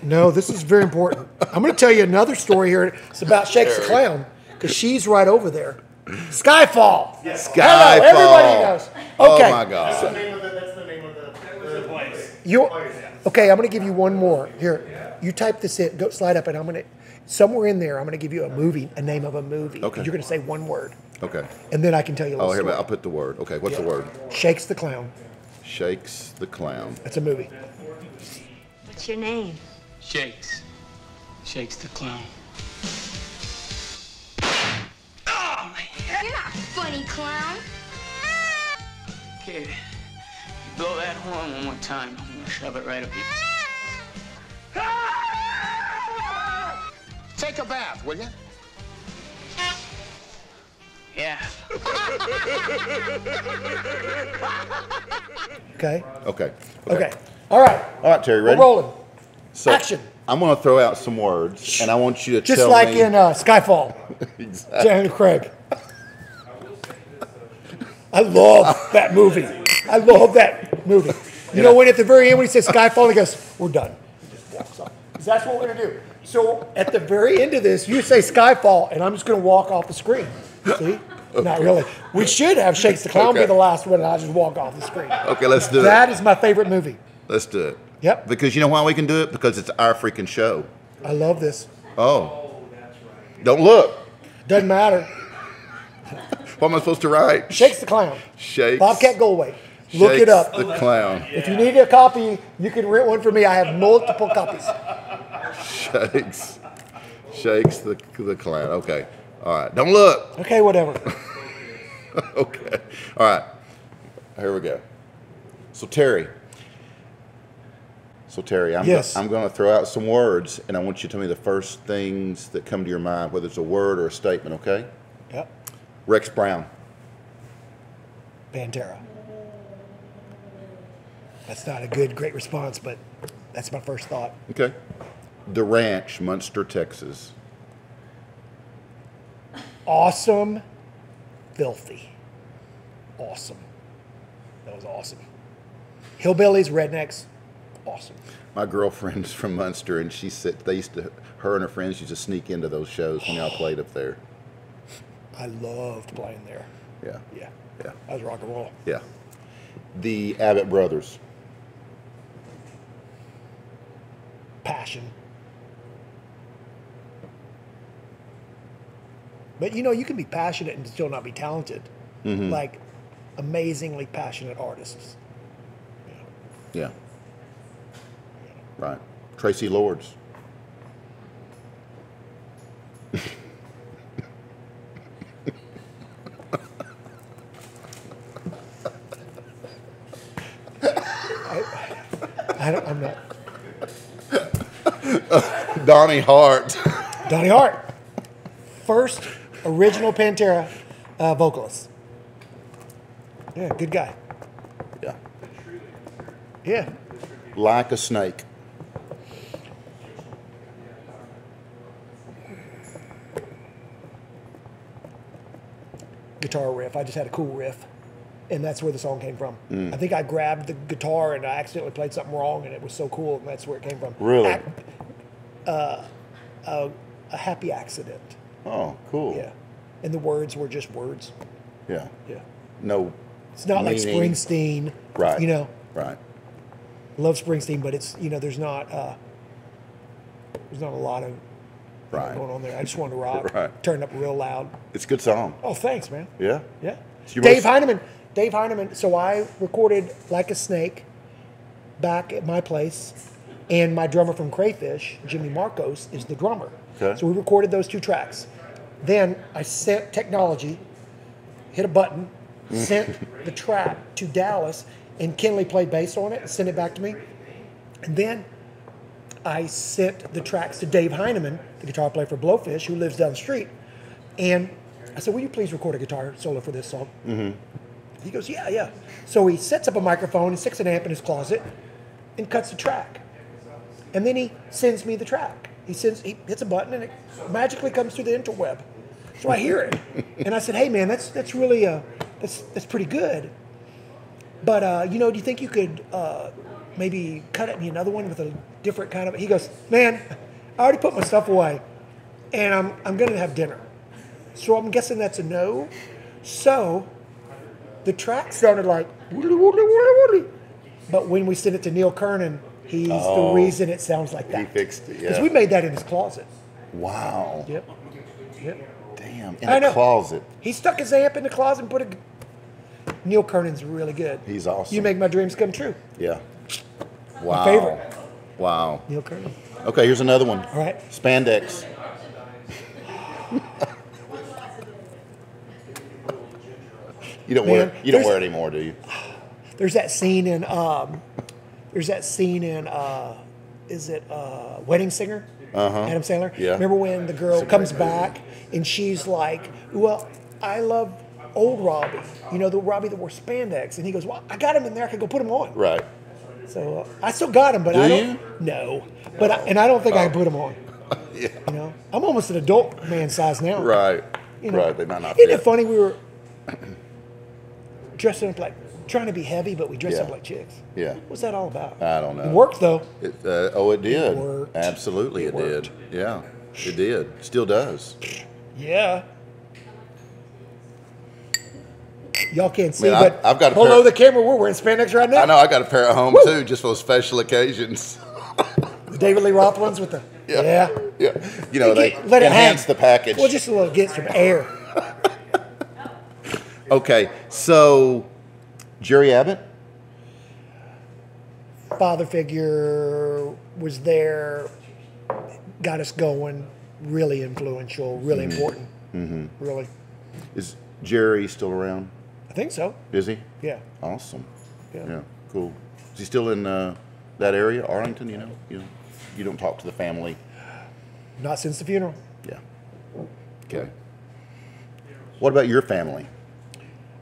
No, this is very important. I'm going to tell you another story here. It's about Shakes the Clown, because she's right over there. Skyfall. Skyfall. Hello, everybody knows. Okay. Oh my God. That's the name of the place. Okay, I'm going to give you one more. Here, you type this in. Go slide up, and I'm going to somewhere in there. I'm going to give you a name of a movie. Okay. You're going to say one word, Okay. and then I can tell you a Oh, little here, story. I'll put the word. Okay, what's the word? Shakes the Clown. Shakes the Clown. That's a movie. What's your name? Shakes. Shakes the clown. You're not funny, clown. Okay. You blow that horn one more time, I'm gonna shove it right up your... Take a bath, will you? Yeah. Okay. Okay. Okay. All right. All right, Terry, ready? We're rolling. So, Action. I'm going to throw out some words, and I want you to Just tell like me. in Skyfall. Exactly. Daniel Craig. I love that movie. I love that movie. You know when at the very end when he says Skyfall, he goes, "We're done." He just walks off. 'Cause that's what we're gonna do. So at the very end of this, you say Skyfall, and I'm just gonna walk off the screen. See? Not really. We should have Shakes the Clown be Okay. the last one, and I'll just walk off the screen. Okay, let's do That it. is my favorite movie. Let's do it. Yep. Because you know why we can do it? Because it's our freaking show. I love this. Oh. Don't look. Doesn't matter. What am I supposed to write? Shakes the Clown. Shakes. Bobcat Goldthwait. Look it Shakes up. the Clown. If you need a copy, you can rent one for me. I have multiple copies. Shakes the Clown. Okay. All right. Don't look. Okay, whatever. Okay. All right. Here we go. So Terry, Yes. I'm going to throw out some words, and I want you to tell me the first things that come to your mind, whether it's a word or a statement, okay? Yep. Rex Brown. Pantera. That's not a great response, but that's my first thought. Okay. The Ranch, Munster, Texas. Awesome. Filthy. Awesome. That was awesome. Hillbillies, rednecks. Awesome. My girlfriend's from Munster, and she said her and her friends used to sneak into those shows when y'all played up there. I loved playing there. Yeah. Yeah. Yeah. That was rock and roll. Yeah. The Abbott brothers. Passion. But you know, you can be passionate and still not be talented. Mm-hmm. Like amazingly passionate artists. Yeah. Right. Tracy Lords. I'm not. Donnie Hart. Donnie Hart. First original Pantera vocalist. Yeah, good guy. Yeah. Yeah. Like a snake. Guitar riff. I just had a cool riff. And that's where the song came from. I think I grabbed the guitar and I accidentally played something wrong, and it was so cool, and that's where it came from. Really? A happy accident. Oh, cool. Yeah. And the words were just words. Yeah. Yeah. No. It's not like meaning. Springsteen. Right. You know, Right. love Springsteen, but it's, there's not a lot of Right. going on there. I just wanted to rock. Right. Turn up real loud. It's a good song. Oh, thanks, man. Yeah. Yeah. your Dave most- Heineman. Dave Heineman. So I recorded Like a Snake back at my place, and my drummer from Crayfish, Jimmy Marcos, is the drummer. Okay. So we recorded those 2 tracks. Then I sent technology, hit a button, sent the track to Dallas, and Kenley played bass on it and sent it back to me. And then I sent the tracks to Dave Heineman, the guitar player for Blowfish, who lives down the street. And I said, will you please record a guitar solo for this song? Mm-hmm. He goes, yeah. So he sets up a microphone, he sticks an amp in his closet, and cuts the track. And then he sends me the track. He hits a button, and it magically comes through the interweb. So I hear it. And I said, hey, man, that's really, that's pretty good. But, do you think you could maybe cut it me another one with a different kind of... He goes, man, I already put my stuff away, and I'm going to have dinner. So I'm guessing that's a no. So the track sounded like... But when we sent it to Neil Kernan, he's the reason it sounds like that. He fixed it, Because yeah. we made that in his closet. Wow. Yep. Damn. I In know. a closet. He stuck his amp in the closet and put a... Neil Kernan's really good. He's awesome. You make my dreams come true. Yeah. Wow. favorite. Wow. Neil Kernan. Okay, here's another one. All right. Spandex. You don't wear it anymore, do you? There's that scene in Wedding Singer? Adam Sandler? Yeah. Remember when the girl comes back and she's like, well, I love old Robbie. The Robbie that wore spandex. And he goes, well, I got him in there. I could go put him on. Right. So I still got him, but I don't. you? No. But I don't think I can put him on. Yeah. I'm almost an adult man size now. Right. You know. Right. They might not Isn't fit. it funny? We were dressing up like, trying to be heavy, but we dressed up Yeah. like chicks. Yeah. What's that all about? I don't know. It worked, though. It did. It worked. Absolutely, It it did. Yeah, it did. Still does. Yeah. Y'all can't see, Man, but I've got a below pair- the camera, we're wearing spandex right now. I know. I got a pair at home too, just for special occasions. The David Lee Roth ones with the... Yeah. Yeah. They Let it enhance hang. the package. Well, just a little, get some air. Okay, so Jerry Abbott. Father figure was there, got us going, really influential, really important. Mm-hmm. Really. Is Jerry still around? I think so. Is he? Yeah. Awesome. Yeah. Yeah. Cool. Is he still in that area, Arlington? You don't talk to the family. Not since the funeral. Yeah. Okay. What about your family?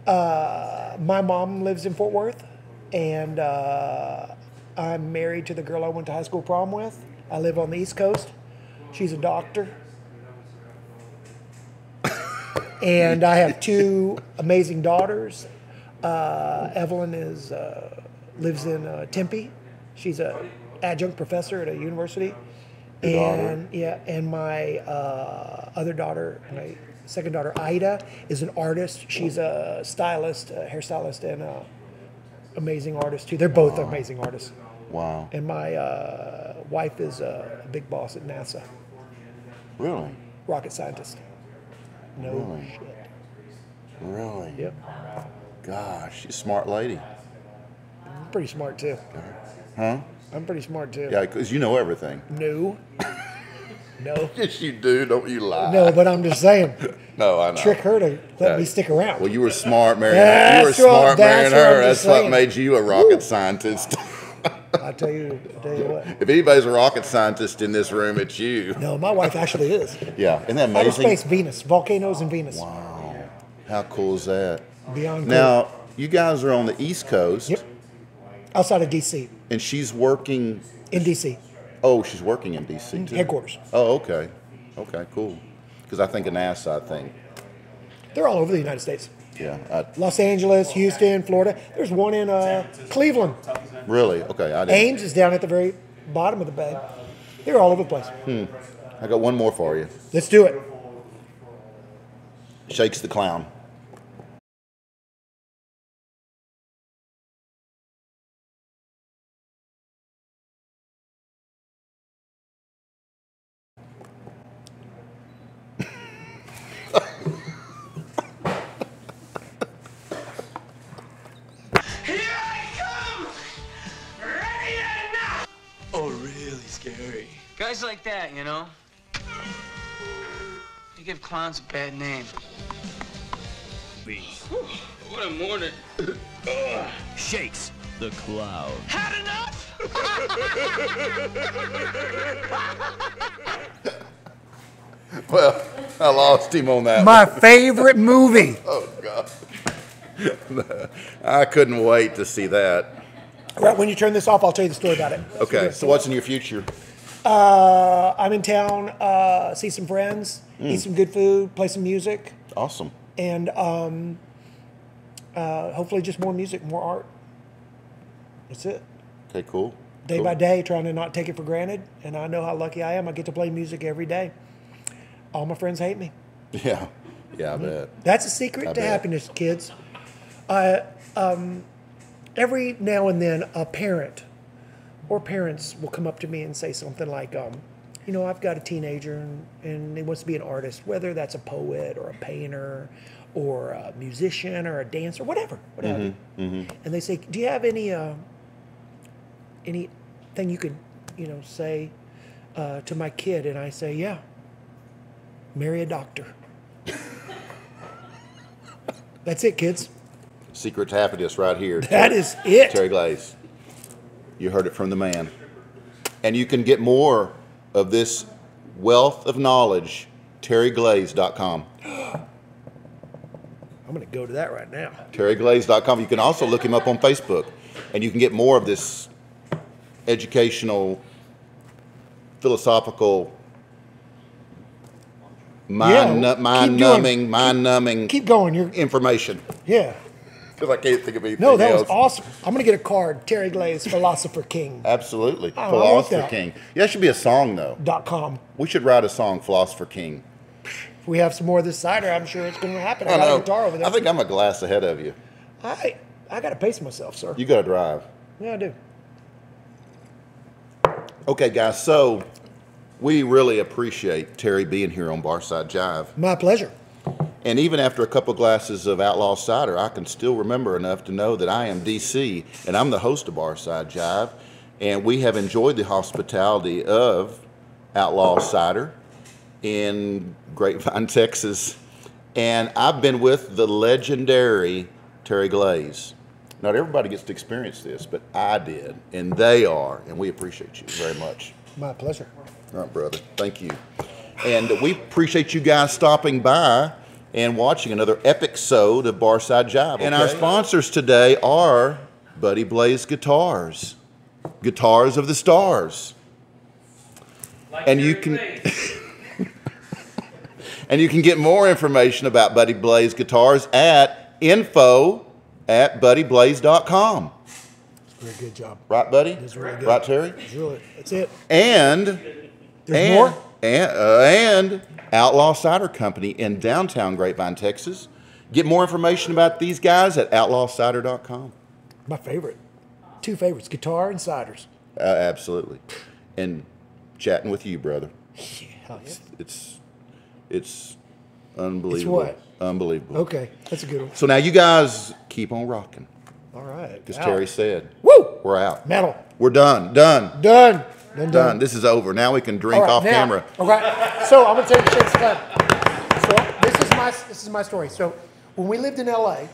My mom lives in Fort Worth, and I'm married to the girl I went to high school prom with. I live on the East Coast. She's a doctor. And I have 2 amazing daughters. Evelyn lives in Tempe. She's a adjunct professor at a university. And my other daughter, my second daughter, Ida, is an artist. She's a stylist, a hairstylist, and amazing artist too. They're both amazing artists. Wow. And my wife is a big boss at NASA, Really? rocket scientist. No Really? shit. Really? Yep. gosh, she's a smart lady. I'm pretty smart too. Huh? I'm pretty smart too. Yeah, because you know everything. No. No. Yes, you do. Don't you lie. No, but I'm just saying. No, I know. Trick her to let me stick around. Well, you were smart marrying her. You were smart marrying her. That's what made you a rocket scientist. I'll tell you what. If anybody's a rocket scientist in this room, it's you. No, my wife actually is. Yeah, isn't that Outer amazing? space, Venus, volcanoes and Venus. Wow, how cool is that? Beyond now, cool. you guys are on the East Coast. Yep. Outside of D.C. And she's working in D.C. Oh, she's working in D.C. too. Headquarters. Oh, okay. Okay, cool. Because I think of NASA, I think. They're all over the United States. Yeah. Los Angeles, Houston, Florida. There's one in Cleveland. Really? Okay. I didn't. Ames is down at the very bottom of the bay. They're all over the place. I got one more for you. Let's do it. Shakes the Clown. Guys like that, you know? You give clowns a bad name. What a morning. Shakes the Clown. Had enough? Well, I lost him on that My one. favorite movie. Oh, God. I couldn't wait to see that. Right when you turn this off, I'll tell you the story about it. Okay, so what's in your future? I'm in town, see some friends, eat some good food, play some music. Awesome. And hopefully just more music, more art. That's it. Okay, cool. Day by day, trying to not take it for granted. And I know how lucky I am. I get to play music every day. All my friends hate me. Yeah. Yeah, I bet. That's a secret to happiness, kids. Every now and then, a parent or parents will come up to me and say something like, you know, I've got a teenager and he wants to be an artist, whether that's a poet or a painter or a musician or a dancer, whatever. And they say, do you have anything you could, you know, say to my kid? And I say, yeah, marry a doctor. That's it, kids. Secret to happiness right here. That is it. Terry Glaze. You heard it from the man. And you can get more of this wealth of knowledge, terryglaze.com. I'm going to go to that right now. terryglaze.com. You can also look him up on Facebook, and you can get more of this educational, philosophical, mind-numbing Keep going. information. Yeah. Because I can't think of anything No, that else. was awesome. I'm going to get a card. Terry Glaze, Philosopher King. Absolutely. Oh, I want Philosopher that. King. Yeah, that should be a song, though. .com. We should write a song, Philosopher King. If we have some more of this cider, I'm sure it's going to happen. I I got know. a guitar over there. I think I'm a glass ahead of you. I got to pace myself, sir. You got to drive. Yeah, I do. Okay, guys, so we really appreciate Terry being here on Barside Jive. My pleasure. And even after a couple glasses of Outlaw Cider, I can still remember enough to know that I am DC, and I'm the host of Barside Jive. And we have enjoyed the hospitality of Outlaw Cider in Grapevine, Texas. And I've been with the legendary Terry Glaze. Not everybody gets to experience this, but I did, and they are, and we appreciate you very much. My pleasure. All right, brother. Thank you. And we appreciate you guys stopping by and watching another episode of Barside Jive. Okay? And our sponsors today are Buddy Blaze Guitars, Guitars of the Stars. Like and you can and you can get more information about Buddy Blaze Guitars at info@buddyblaze.com. Very good job. Right, buddy? That's really good. Right, Terry? That's it. And There's more? And Outlaw Cider Company in downtown Grapevine, Texas. Get more information about these guys at outlawcider.com. My favorite. Two favorites, guitar and ciders. Absolutely. And chatting with you, brother. Yeah, hell yeah. It's Unbelievable. It's what? Unbelievable. Okay, that's a good one. So now you guys keep on rocking. All right. Because Terry said, woo, we're out. Metal. We're done. Done. Done. This is over. Now we can drink off camera. Okay. So I'm gonna tell you Shakes Club. So this is my story. So when we lived in LA.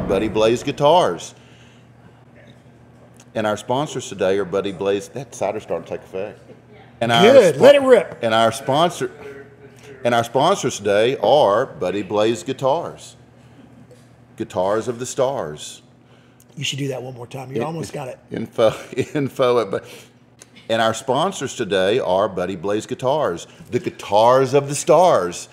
Buddy Blaze Guitars. And our sponsors today are Buddy Blaze. That cider's starting to take effect. And good, let it rip. And our sponsors today are Buddy Blaze Guitars. Guitars of the Stars. You should do that one more time. You almost got it. Info. And our sponsors today are Buddy Blaze Guitars, the Guitars of the Stars.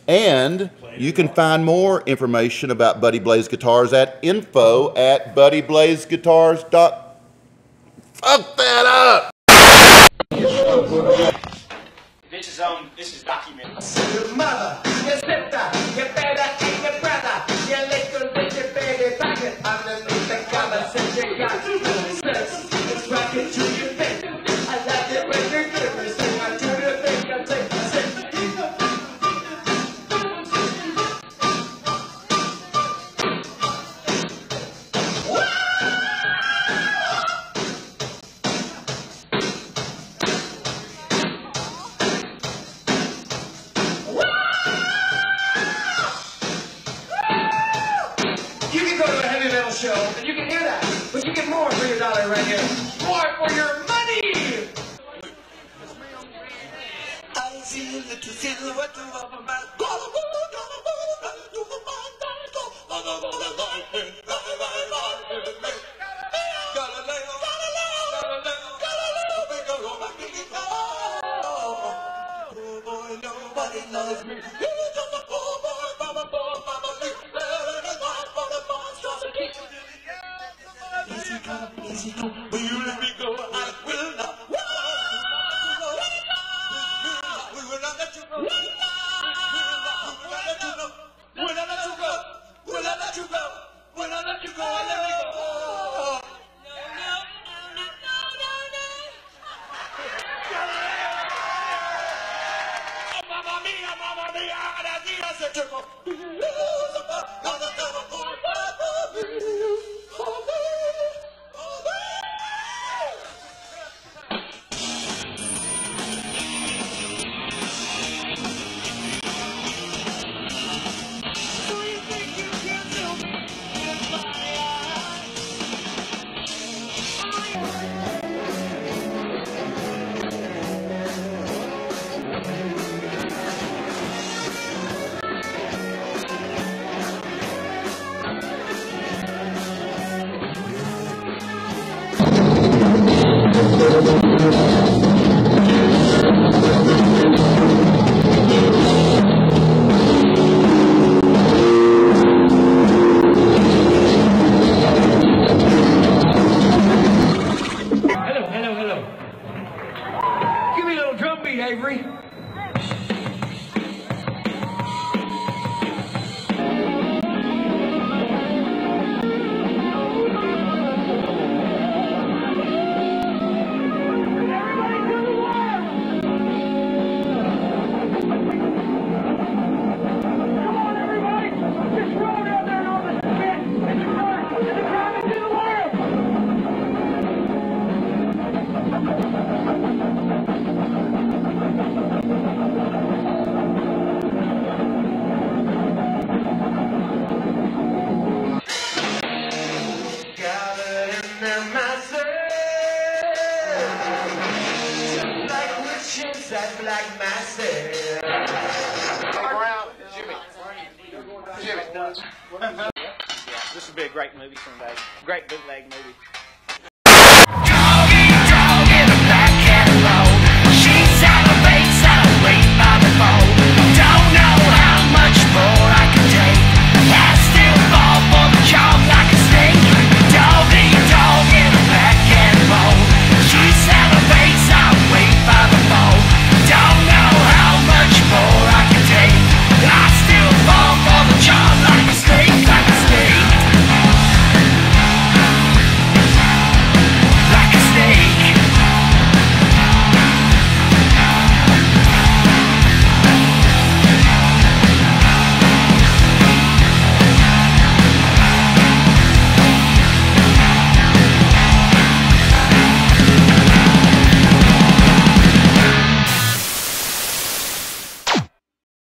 And you can find more information about Buddy Blaze Guitars at info@buddyblaziguitars.com. Fuck that up! This is documented. Your mother, your sister, your better and your brother, your little with your baby pocket underneath the cover. Since you got sex, it's rocking to your face. I love it when you give me, sing to the face. for your money. I see a little silhouette of a man. Nobody loves me. Easy come, will you let me go? I will not. We will not let you go. We will not let you go. We will not let you go. We will not let you go. We will not let you go. Let me go. Mamma mia, that's the answer to go. This would be a great movie someday. Great bootleg movie.